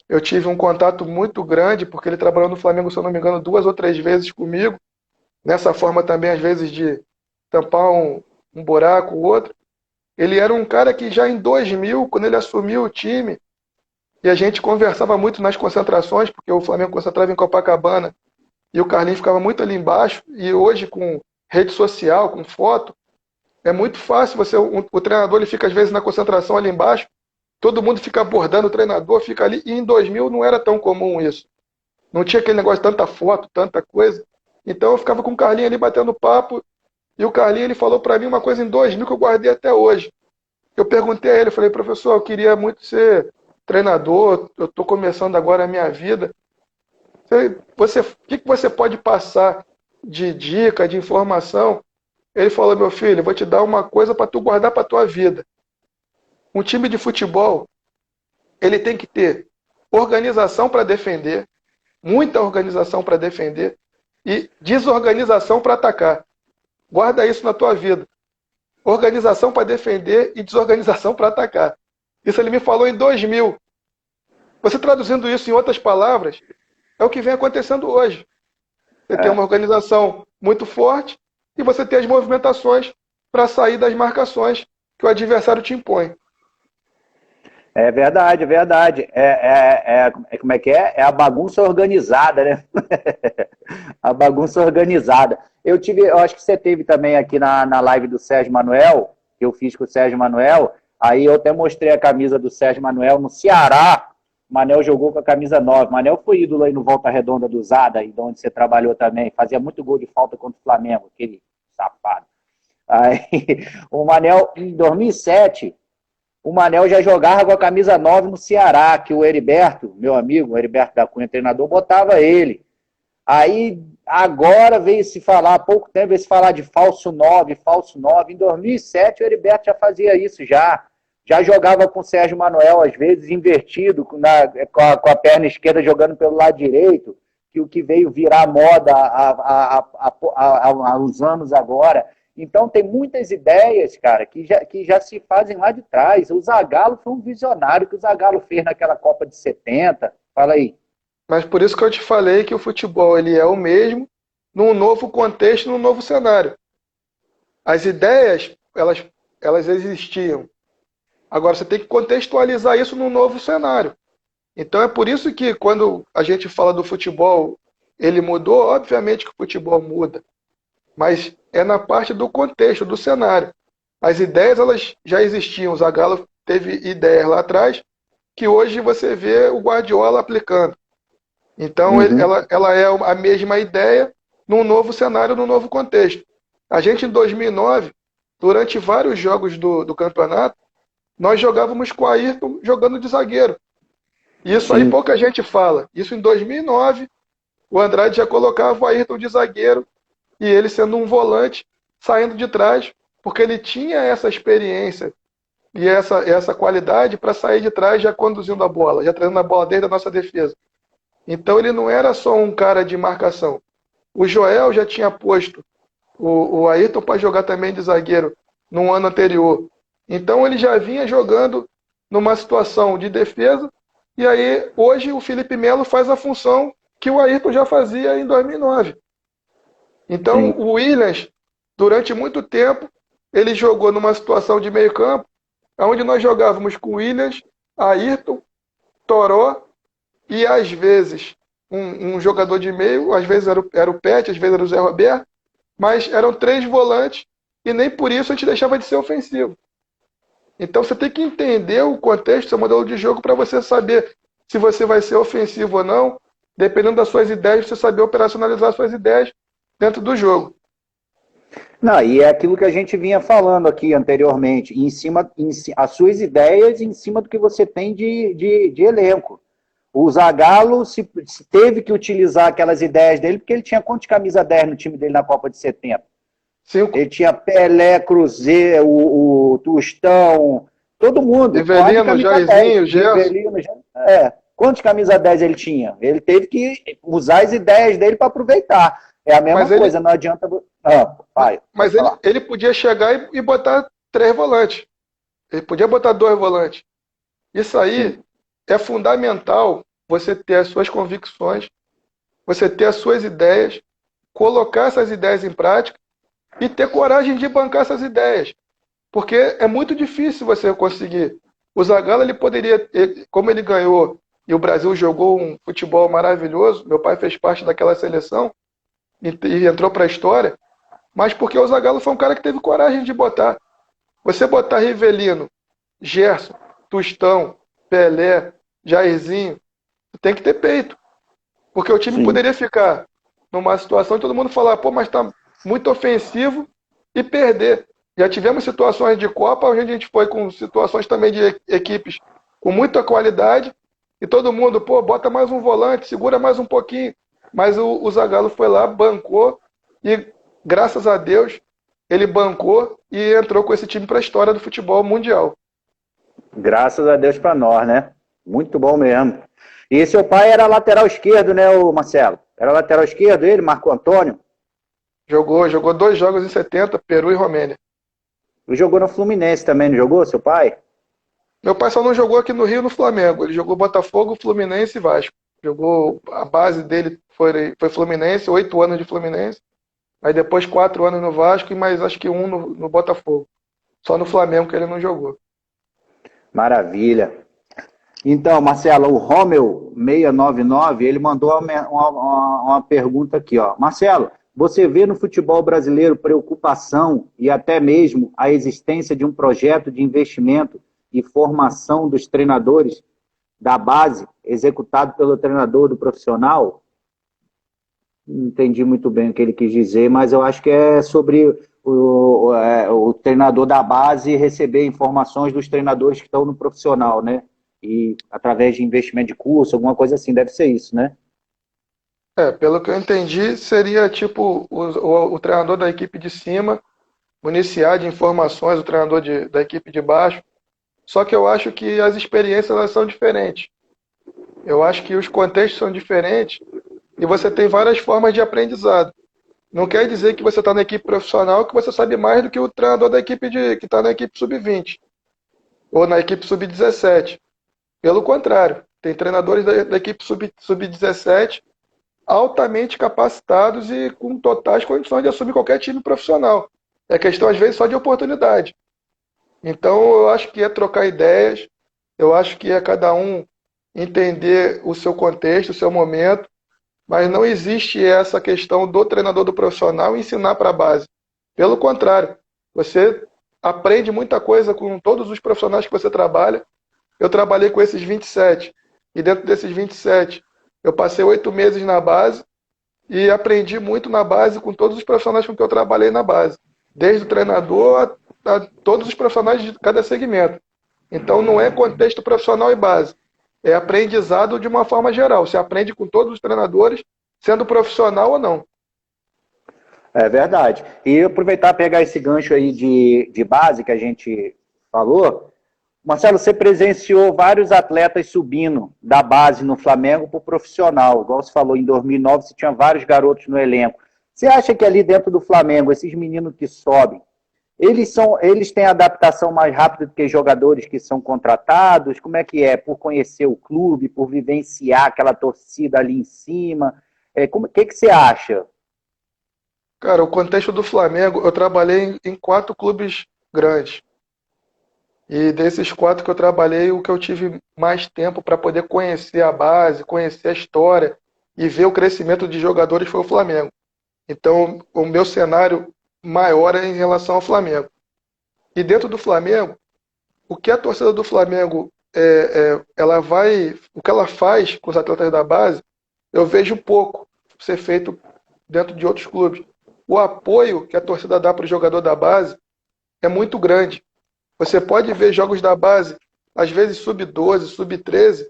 B: eu tive um contato muito grande, porque ele trabalhou no Flamengo, se eu não me engano, 2 ou 3 vezes comigo, nessa forma também, às vezes, de tampar um buraco, o outro. Ele era um cara que já em 2000, quando ele assumiu o time, e a gente conversava muito nas concentrações, porque o Flamengo concentrava em Copacabana, e o Carlinhos ficava muito ali embaixo, e hoje com rede social, com foto, é muito fácil, o treinador ele fica às vezes na concentração ali embaixo, todo mundo fica abordando o treinador, fica ali, e em 2000 não era tão comum isso. Não tinha aquele negócio de tanta foto, tanta coisa. Então eu ficava com o Carlinhos ali batendo papo, e o Carlinhos ele falou para mim uma coisa em 2000 que eu guardei até hoje. Eu perguntei a ele, eu falei, professor, eu queria muito ser treinador, eu estou começando agora a minha vida. O que você pode passar de dica, de informação? Ele falou, meu filho, eu vou te dar uma coisa para tu guardar para tua vida. Um time de futebol, ele tem que ter organização para defender, muita organização para defender e desorganização para atacar. Guarda isso na tua vida. Organização para defender e desorganização para atacar. Isso ele me falou em 2000. Você traduzindo isso em outras palavras, é o que vem acontecendo hoje. Você tem uma organização muito forte e você tem as movimentações para sair das marcações que o adversário te impõe.
A: É verdade, é verdade. Como é que é? É a bagunça organizada, né? A bagunça organizada. Eu acho que você teve também aqui na live do Sérgio Manuel, que eu fiz com o Sérgio Manuel, aí eu até mostrei a camisa do Sérgio Manuel no Ceará. O Manel jogou com a camisa 9. O Manel foi ídolo aí no Volta Redonda do Zada, aí de onde você trabalhou também. Fazia muito gol de falta contra o Flamengo, aquele safado. Aí, o Manel, em 2007, o Manel já jogava com a camisa 9 no Ceará, que o Heriberto, meu amigo, o Heriberto da Cunha, treinador, botava ele. Aí, agora veio se falar, há pouco tempo veio se falar de falso 9, falso 9. Em 2007, o Heriberto já fazia isso, já jogava com o Sérgio Manuel, às vezes invertido, com a perna esquerda jogando pelo lado direito, que o que veio virar moda há uns anos agora. Então tem muitas ideias, cara, que já se fazem lá de trás. O Zagallo foi um visionário que o Zagallo fez naquela Copa de 70. Fala aí.
B: Mas por isso que eu te falei que o futebol ele é o mesmo num novo contexto, num novo cenário. As ideias, elas existiam. Agora você tem que contextualizar isso num novo cenário. Então é por isso que quando a gente fala do futebol, ele mudou, obviamente que o futebol muda. Mas é na parte do contexto, do cenário. As ideias elas já existiam. O Zagallo teve ideias lá atrás que hoje você vê o Guardiola aplicando. Então ela é a mesma ideia num novo cenário, num novo contexto. A gente em 2009, durante vários jogos do campeonato, nós jogávamos com o Ayrton jogando de zagueiro. Isso aí
A: Sim,
B: pouca gente fala. Isso em 2009, o Andrade já colocava o Ayrton de zagueiro e ele sendo um volante, saindo de trás, porque ele tinha essa experiência e essa qualidade para sair de trás já conduzindo a bola, já trazendo a bola desde a nossa defesa. Então ele não era só um cara de marcação. O Joel já tinha posto o Ayrton para jogar também de zagueiro no ano anterior. Então ele já vinha jogando numa situação de defesa. E aí hoje o Felipe Melo faz a função que o Ayrton já fazia em 2009. Então
A: sim.
B: o Williams, durante muito tempo, ele jogou numa situação de meio campo, onde nós jogávamos com Williams, Ayrton, Toró e às vezes um jogador de meio, às vezes era o Pet, às vezes era o Zé Roberto, mas eram três volantes e nem por isso a gente deixava de ser ofensivo. Então você tem que entender o contexto, seu modelo de jogo, para você saber se você vai ser ofensivo ou não, dependendo das suas ideias, você saber operacionalizar suas ideias dentro do jogo.
A: Não, e é aquilo que a gente vinha falando aqui anteriormente, as suas ideias em cima do que você tem de elenco. O Zagallo se teve que utilizar aquelas ideias dele, porque ele tinha quantos camisa 10 no time dele na Copa de 70?
B: Cinco.
A: Ele tinha Pelé, Cruzeiro, o Tostão, todo mundo, porra de
B: Rivelino,
A: camisa 10.
B: Jairzinho, Gerson.
A: Rivelino, quantos camisa 10 ele tinha? Ele teve que usar as ideias dele para aproveitar. É a mesma
B: Mas ele,
A: coisa, não adianta. Ah, pai, pode
B: mas ele,
A: falar.
B: ele podia chegar e botar três volantes. Ele podia botar dois volantes. Isso aí
A: Sim,
B: é fundamental, você ter as suas convicções, você ter as suas ideias, colocar essas ideias em prática e ter coragem de bancar essas ideias. Porque é muito difícil você conseguir. O Zagallo, ele poderia, como ele ganhou e o Brasil jogou um futebol maravilhoso, meu pai fez parte daquela seleção e entrou para a história, mas porque o Zagallo foi um cara que teve coragem de botar. Você botar Rivelino, Gerson, Tostão, Pelé, Jairzinho, tem que ter peito. Porque o time
A: sim.
B: poderia ficar numa situação de todo mundo falar, pô, mas tá muito ofensivo e perder. Já tivemos situações de Copa onde a gente foi com situações também de equipes com muita qualidade e todo mundo, pô, bota mais um volante, segura mais um pouquinho. Mas o Zagallo foi lá, bancou e, graças a Deus, ele bancou e entrou com esse time para a história do futebol mundial.
A: Graças a Deus para nós, né? Muito bom mesmo. E seu pai era lateral esquerdo, né, o Marcelo? Era lateral esquerdo ele, Marco Antônio?
B: Jogou dois jogos em 70, Peru e Romênia.
A: E jogou no Fluminense também, não jogou, seu pai?
B: Meu pai só não jogou aqui no Rio no Flamengo. Ele jogou Botafogo, Fluminense e Vasco. Jogou, a base dele foi Fluminense, 8 anos de Fluminense. Aí depois 4 anos no Vasco e mais acho que um no Botafogo. Só no Flamengo que ele não jogou.
A: Maravilha. Então, Marcelo, o Romeu 699, ele mandou uma pergunta aqui, ó. Marcelo, você vê no futebol brasileiro preocupação e até mesmo a existência de um projeto de investimento e formação dos treinadores da base, executado pelo treinador do profissional? Não entendi muito bem o que ele quis dizer, mas eu acho que é sobre o treinador da base receber informações dos treinadores que estão no profissional, né? E através de investimento de curso, alguma coisa assim, deve ser isso, né?
B: Pelo que eu entendi, seria tipo o treinador da equipe de cima municiar de informações o treinador da equipe de baixo. Só que eu acho que as experiências elas são diferentes. Eu acho que os contextos são diferentes e você tem várias formas de aprendizado. Não quer dizer que você está na equipe profissional que você sabe mais do que o treinador da equipe que está na equipe sub-20 ou na equipe sub-17. Pelo contrário, tem treinadores da equipe sub-17 altamente capacitados e com totais condições de assumir qualquer time profissional. É questão, às vezes, só de oportunidade. Então, eu acho que é trocar ideias, eu acho que é cada um entender o seu contexto, o seu momento, mas não existe essa questão do treinador do profissional ensinar para a base. Pelo contrário, você aprende muita coisa com todos os profissionais que você trabalha. Eu trabalhei com esses 27, e dentro desses 27, eu passei 8 meses na base e aprendi muito na base com todos os profissionais com que eu trabalhei na base, desde o treinador a todos os profissionais de cada segmento. Então não é contexto profissional e base. É aprendizado de uma forma geral. Você aprende com todos os treinadores, sendo profissional ou não.
A: É verdade. E aproveitar e pegar esse gancho aí de base que a gente falou, Marcelo, você presenciou vários atletas subindo da base no Flamengo para o profissional. Igual você falou, em 2009 você tinha vários garotos no elenco. Você acha que ali dentro do Flamengo, esses meninos que sobem, eles têm adaptação mais rápida do que jogadores que são contratados? Como é que é? Por conhecer o clube, por vivenciar aquela torcida ali em cima? Que você acha?
B: Cara, o contexto do Flamengo, eu trabalhei em 4 clubes grandes. E desses 4 que eu trabalhei, o que eu tive mais tempo para poder conhecer a base, conhecer a história e ver o crescimento de jogadores foi o Flamengo. Então, o meu cenário maior é em relação ao Flamengo. E dentro do Flamengo, o que a torcida do Flamengo o que ela faz com os atletas da base, eu vejo pouco ser feito dentro de outros clubes. O apoio que a torcida dá para o jogador da base é muito grande. Você pode ver jogos da base, às vezes sub-12, sub-13,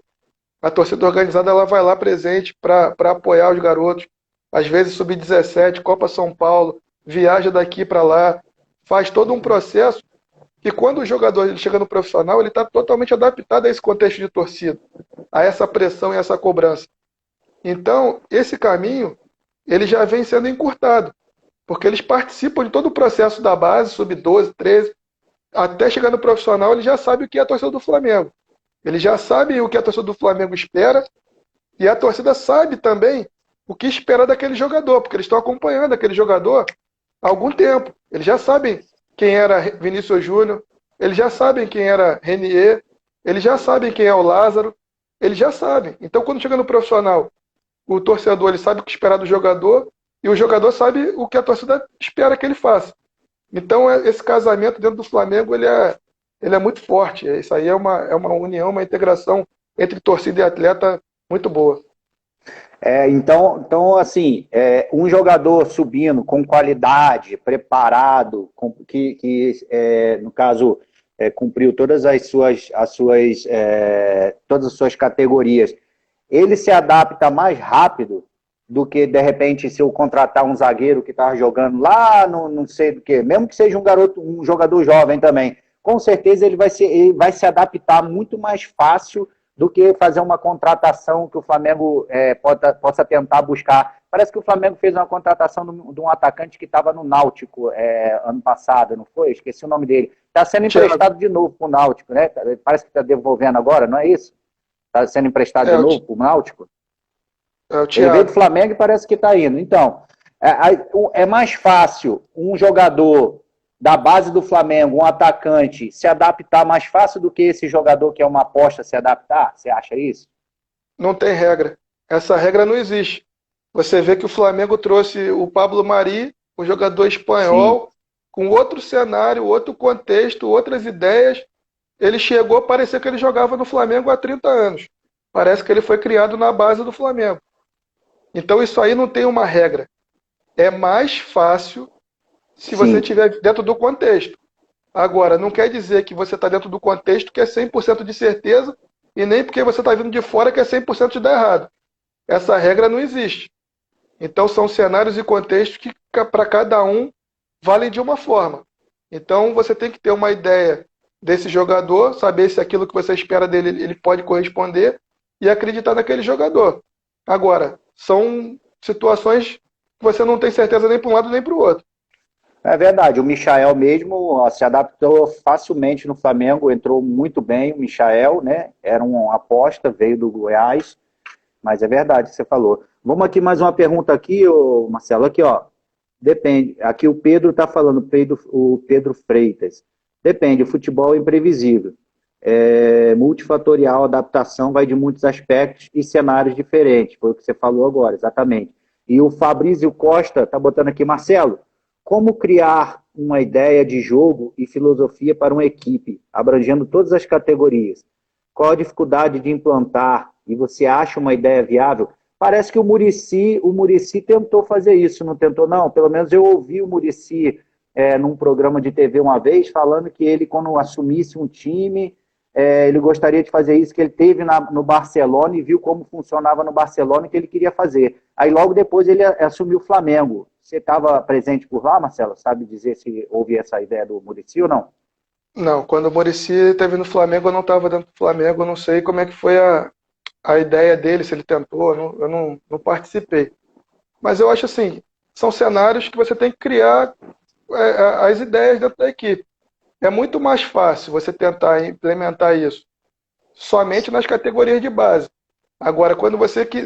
B: a torcida organizada ela vai lá presente para apoiar os garotos. Às vezes sub-17, Copa São Paulo, viaja daqui para lá, faz todo um processo que quando o jogador ele chega no profissional, ele está totalmente adaptado a esse contexto de torcida, a essa pressão e essa cobrança. Então, esse caminho, ele já vem sendo encurtado, porque eles participam de todo o processo da base, sub-12, 13, até chegar no profissional, ele já sabe o que é a torcida do Flamengo. Ele já sabe o que a torcida do Flamengo espera e a torcida sabe também o que espera daquele jogador, porque eles estão acompanhando aquele jogador há algum tempo. Eles já sabem quem era Vinícius Júnior, eles já sabem quem era Renier, eles já sabem quem é o Lázaro, eles já sabem. Então, quando chega no profissional, o torcedor ele sabe o que esperar do jogador e o jogador sabe o que a torcida espera que ele faça. Então, esse casamento dentro do Flamengo ele é muito forte. Isso aí é uma união, uma integração entre torcida e atleta muito boa.
A: Então, assim, um jogador subindo com qualidade, preparado, no caso, cumpriu todas as suas categorias, ele se adapta mais rápido do que, de repente, se eu contratar um zagueiro que estava jogando lá, não sei do que, mesmo que seja um jogador jovem também, com certeza ele vai se adaptar muito mais fácil do que fazer uma contratação que o Flamengo possa tentar buscar. Parece que o Flamengo fez uma contratação de um atacante que estava no Náutico ano passado, não foi? Esqueci o nome dele. Está sendo emprestado de novo para o Náutico, né? Parece que está devolvendo agora, não é isso? Está sendo emprestado de novo para o Náutico? Ele veio do Flamengo e parece que está indo. Então, é mais fácil um jogador da base do Flamengo, um atacante, se adaptar mais fácil do que esse jogador que é uma aposta se adaptar? Você acha isso?
B: Não tem regra. Essa regra não existe. Você vê que o Flamengo trouxe o Pablo Mari, um jogador espanhol, sim, com outro cenário, outro contexto, outras ideias. Ele chegou, parecia que ele jogava no Flamengo há 30 anos. Parece que ele foi criado na base do Flamengo. Então isso aí não tem uma regra. É mais fácil se você estiver dentro do contexto. Agora, não quer dizer que você está dentro do contexto que é 100% de certeza e nem porque você está vindo de fora que é 100% de dar errado. Essa regra não existe. Então são cenários e contextos que para cada um valem de uma forma. Então você tem que ter uma ideia desse jogador, saber se aquilo que você espera dele ele pode corresponder e acreditar naquele jogador. Agora, são situações que você não tem certeza nem para um lado nem para o outro.
A: É verdade, o Michael mesmo se adaptou facilmente no Flamengo, entrou muito bem o Michael, né? Era uma aposta, veio do Goiás, mas é verdade o que você falou. Vamos aqui mais uma pergunta aqui, Marcelo, aqui ó, depende, aqui o Pedro está falando, o Pedro Freitas, depende, o futebol é imprevisível, multifatorial, adaptação vai de muitos aspectos e cenários diferentes, foi o que você falou agora, exatamente. E o Fabrício Costa está botando aqui, Marcelo, como criar uma ideia de jogo e filosofia para uma equipe, abrangendo todas as categorias? Qual a dificuldade de implantar? E você acha uma ideia viável? Parece que o Muricy tentou fazer isso, não tentou não? Pelo menos eu ouvi o Muricy num programa de TV uma vez, falando que ele, quando assumisse um time, ele gostaria de fazer isso, que ele teve no Barcelona e viu como funcionava no Barcelona e que ele queria fazer. Aí logo depois ele assumiu o Flamengo. Você estava presente por lá, Marcelo? Sabe dizer se houve essa ideia do Muricy ou não?
B: Não, quando o Muricy esteve no Flamengo, eu não estava dentro do Flamengo, eu não sei como é que foi a ideia dele, se ele tentou, eu não participei. Mas eu acho assim, são cenários que você tem que criar as ideias dentro da equipe. É muito mais fácil você tentar implementar isso somente nas categorias de base. Agora,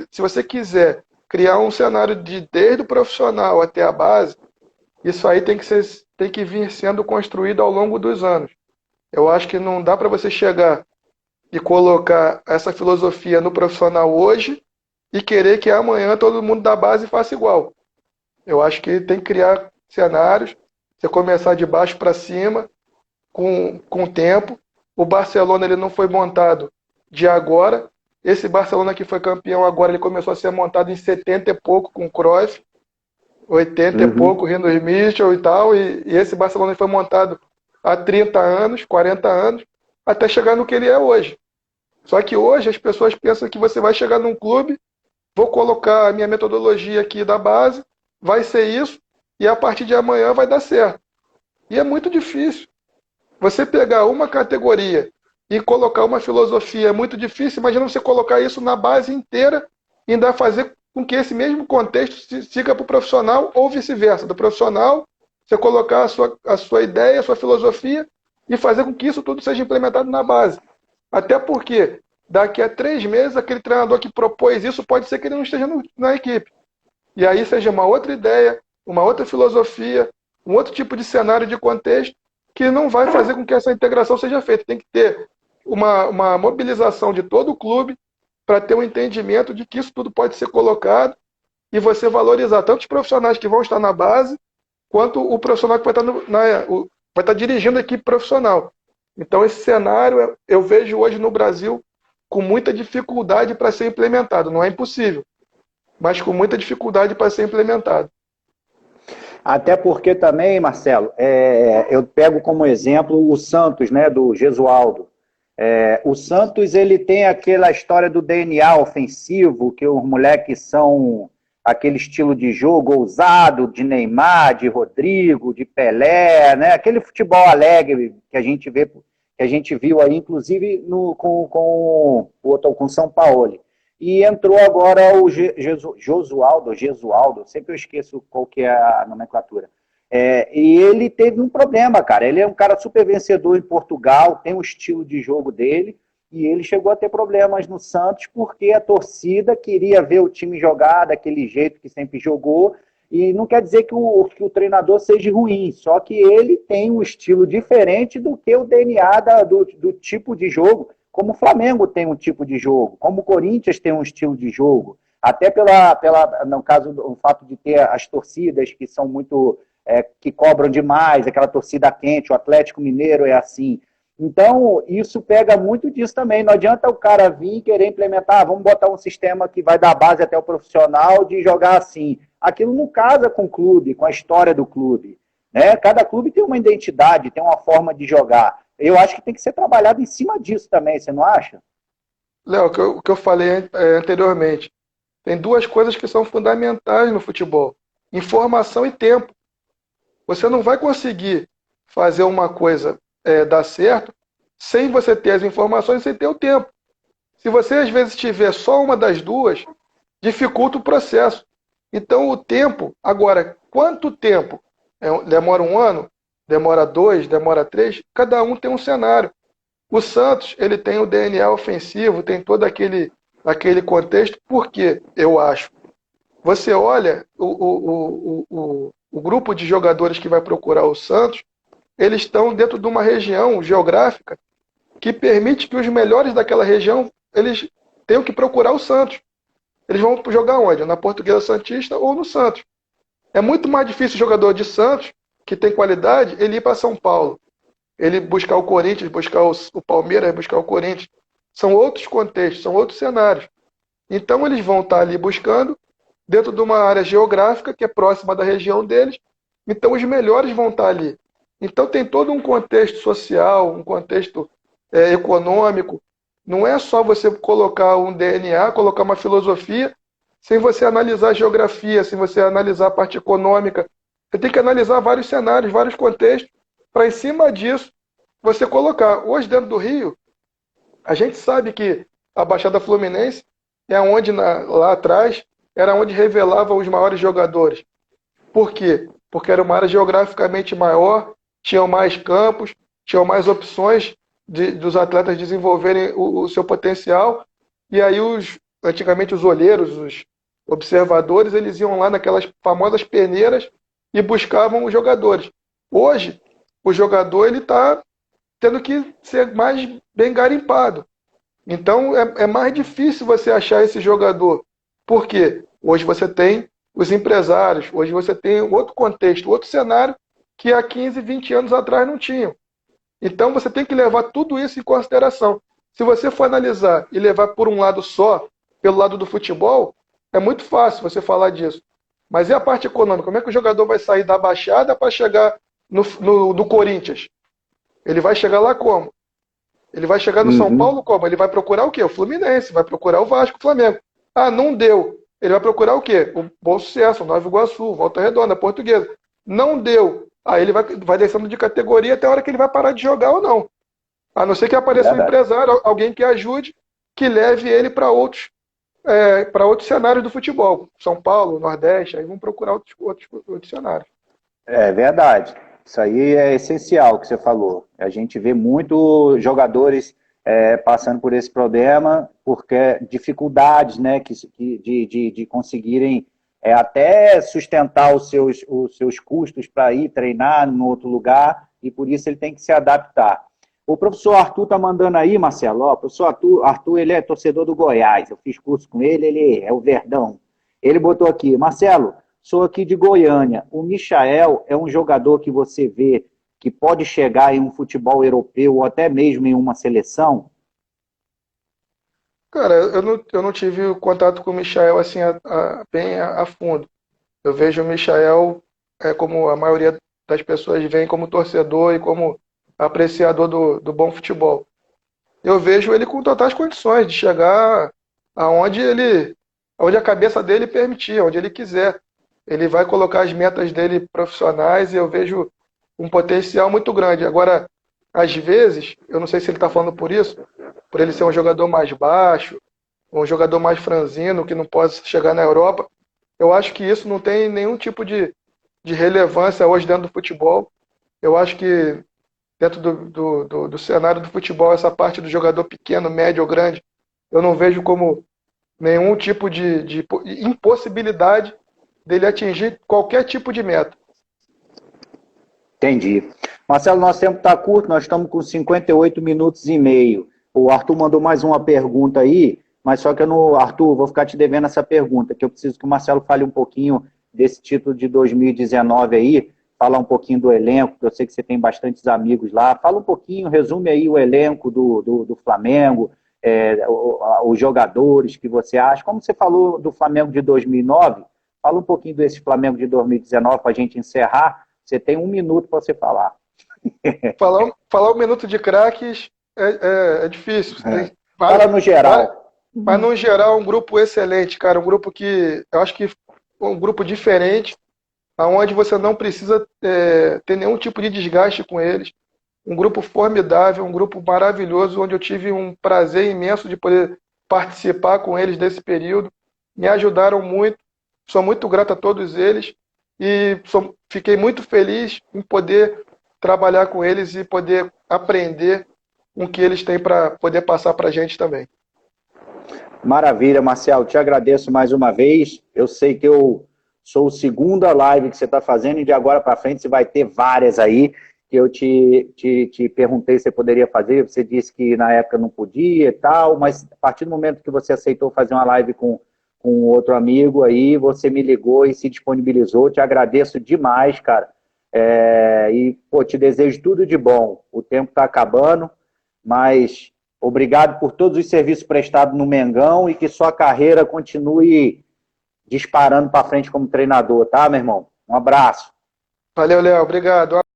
B: se você quiser criar um cenário desde o profissional até a base, isso aí tem que vir sendo construído ao longo dos anos. Eu acho que não dá para você chegar e colocar essa filosofia no profissional hoje e querer que amanhã todo mundo da base faça igual. Eu acho que tem que criar cenários, você começar de baixo para cima, com o tempo. O Barcelona ele não foi montado de agora. Esse Barcelona que foi campeão agora, ele começou a ser montado em 70 e pouco com o Cruyff, 80 e
A: Uhum.
B: pouco, Rinus Michel e tal, e esse Barcelona foi montado há 30 anos, 40 anos, até chegar no que ele é hoje. Só que hoje as pessoas pensam que você vai chegar num clube, vou colocar a minha metodologia aqui da base, vai ser isso, e a partir de amanhã vai dar certo. E é muito difícil. Você pegar uma categoria e colocar uma filosofia é muito difícil. Imagina você colocar isso na base inteira e ainda fazer com que esse mesmo contexto siga para o profissional ou vice-versa. Do profissional, você colocar a sua ideia, a sua filosofia e fazer com que isso tudo seja implementado na base. Até porque daqui a 3 meses aquele treinador que propôs isso pode ser que ele não esteja na equipe. E aí seja uma outra ideia, uma outra filosofia, um outro tipo de cenário de contexto que não vai fazer com que essa integração seja feita. Tem que ter uma mobilização de todo o clube para ter um entendimento de que isso tudo pode ser colocado e você valorizar tanto os profissionais que vão estar na base, quanto o profissional que vai estar, vai estar dirigindo a equipe profissional. Então, esse cenário eu vejo hoje no Brasil com muita dificuldade para ser implementado. Não é impossível, mas com muita dificuldade para ser implementado.
A: Até porque também, Marcelo, eu pego como exemplo o Santos, né, do Gesualdo. O Santos ele tem aquela história do DNA ofensivo, que os moleques são aquele estilo de jogo ousado, de Neymar, de Rodrigo, de Pelé, né? Aquele futebol alegre que a gente vê, que a gente viu aí, inclusive com São Paulo. E entrou agora o Gesualdo, sempre eu esqueço qual que é a nomenclatura. E ele teve um problema, cara. Ele é um cara super vencedor em Portugal, tem o estilo de jogo dele, e ele chegou a ter problemas no Santos porque a torcida queria ver o time jogar daquele jeito que sempre jogou, e não quer dizer que o treinador seja ruim, só que ele tem um estilo diferente do que o DNA do tipo de jogo, como o Flamengo tem um tipo de jogo, como o Corinthians tem um estilo de jogo, até no caso, o fato de ter as torcidas que são muito que cobram demais, aquela torcida quente, o Atlético Mineiro é assim. Então, isso pega muito disso também. Não adianta o cara vir e querer implementar, vamos botar um sistema que vai da base até o profissional de jogar assim. Aquilo não casa com o clube, com a história do clube. Né? Cada clube tem uma identidade, tem uma forma de jogar. Eu acho que tem que ser trabalhado em cima disso também, você não acha?
B: Léo, o que eu falei anteriormente, tem duas coisas que são fundamentais no futebol: informação e tempo. Você não vai conseguir fazer uma coisa dar certo sem você ter as informações e sem ter o tempo. Se você às vezes tiver só uma das duas, dificulta o processo. Então o tempo, agora, quanto tempo? Demora 1 ano? Demora 2? Demora 3? Cada um tem um cenário. O Santos, ele tem o DNA ofensivo, tem todo aquele contexto, porque eu acho. Você olha o grupo de jogadores que vai procurar o Santos, eles estão dentro de uma região geográfica que permite que os melhores daquela região eles tenham que procurar o Santos. Eles vão jogar onde? Na Portuguesa Santista ou no Santos. É muito mais difícil o jogador de Santos, que tem qualidade, ele ir para São Paulo. Ele buscar o Corinthians, buscar o Palmeiras, buscar o Corinthians. São outros contextos, são outros cenários. Então eles vão estar ali buscando dentro de uma área geográfica que é próxima da região deles. Então os melhores vão estar ali. Então tem todo um contexto social, um contexto econômico. Não é só você colocar um DNA, colocar uma filosofia, sem você analisar a geografia, sem você analisar a parte econômica. Você tem que analisar vários cenários, vários contextos, para em cima disso você colocar. Hoje, dentro do Rio, a gente sabe que a Baixada Fluminense é onde, lá atrás, era onde revelavam os maiores jogadores. Por quê? Porque era uma área geograficamente maior, tinham mais campos, tinham mais opções dos atletas desenvolverem o seu potencial. E aí, antigamente, os olheiros, os observadores, eles iam lá naquelas famosas peneiras e buscavam os jogadores. Hoje, o jogador ele está tendo que ser mais bem garimpado. Então, é mais difícil você achar esse jogador. Por quê? Hoje você tem os empresários, hoje você tem outro contexto, outro cenário que há 15, 20 anos atrás não tinham. Então, você tem que levar tudo isso em consideração. Se você for analisar e levar por um lado só, pelo lado do futebol, é muito fácil você falar disso. Mas e a parte econômica? Como é que o jogador vai sair da Baixada para chegar no Corinthians? Ele vai chegar lá como? Ele vai chegar no São Paulo como? Ele vai procurar o quê? O Fluminense, vai procurar o Vasco, o Flamengo. Ah, não deu. Ele vai procurar o quê? O Bom Sucesso, o Nova Iguaçu, Volta Redonda, Portuguesa. Não deu. Aí ele vai descendo de categoria até a hora que ele vai parar de jogar ou não. A não ser que apareça um empresário, alguém que ajude, que leve ele para outros cenários do futebol. São Paulo, Nordeste, aí vão procurar outros cenários.
A: É verdade. Isso aí é essencial que você falou. A gente vê muitos jogadores passando por esse problema, porque dificuldades, né, de conseguirem até sustentar os seus custos para ir treinar em outro lugar, e por isso ele tem que se adaptar. O professor Arthur está mandando aí, Marcelo, o professor Arthur, ele é torcedor do Goiás, eu fiz curso com ele, ele é o Verdão. Ele botou aqui, Marcelo, sou aqui de Goiânia, o Michael é um jogador que você vê que pode chegar em um futebol europeu ou até mesmo em uma seleção?
B: Cara, eu não tive contato com o Michael assim, bem a fundo. Eu vejo o Michael como a maioria das pessoas vem como torcedor e como apreciador do bom futebol. Eu vejo ele com totais condições de chegar aonde a cabeça dele permitir, onde ele quiser. Ele vai colocar as metas dele profissionais e eu vejo um potencial muito grande. Agora, às vezes, eu não sei se ele está falando por isso, por ele ser um jogador mais baixo, um jogador mais franzino, que não pode chegar na Europa, eu acho que isso não tem nenhum tipo de relevância hoje dentro do futebol. Eu acho que dentro do cenário do futebol, essa parte do jogador pequeno, médio ou grande, eu não vejo como nenhum tipo de impossibilidade dele atingir qualquer tipo de meta.
A: Entendi. Marcelo, nosso tempo está curto, nós estamos com 58 minutos e meio. O Arthur mandou mais uma pergunta aí, mas só que Arthur, vou ficar te devendo essa pergunta, que eu preciso que o Marcelo fale um pouquinho desse título de 2019 aí, falar um pouquinho do elenco, que eu sei que você tem bastantes amigos lá. Fala um pouquinho, resume aí o elenco do Flamengo, os jogadores que você acha. Como você falou do Flamengo de 2009, fala um pouquinho desse Flamengo de 2019 para a gente encerrar. Você tem 1 minuto para você falar.
B: Falar 1 minuto de craques é difícil.
A: Fala no geral.
B: Mas no geral, um grupo excelente, cara. Um grupo que eu acho que um grupo diferente, onde você não precisa ter nenhum tipo de desgaste com eles. Um grupo formidável, um grupo maravilhoso, onde eu tive um prazer imenso de poder participar com eles desse período. Me ajudaram muito, sou muito grato a todos eles e fiquei muito feliz em poder trabalhar com eles e poder aprender com o que eles têm para poder passar para a gente também.
A: Maravilha, Marcelo, te agradeço mais uma vez. Eu sei que eu sou o segunda live que você está fazendo e de agora para frente você vai ter várias aí, que eu te perguntei se você poderia fazer, você disse que na época não podia e tal, mas a partir do momento que você aceitou fazer uma live com outro amigo aí, você me ligou e se disponibilizou, te agradeço demais, cara, e pô, te desejo tudo de bom. O tempo está acabando, mas obrigado por todos os serviços prestados no Mengão e que sua carreira continue disparando para frente como treinador, tá, meu irmão? Um abraço.
B: Valeu, Léo. Obrigado.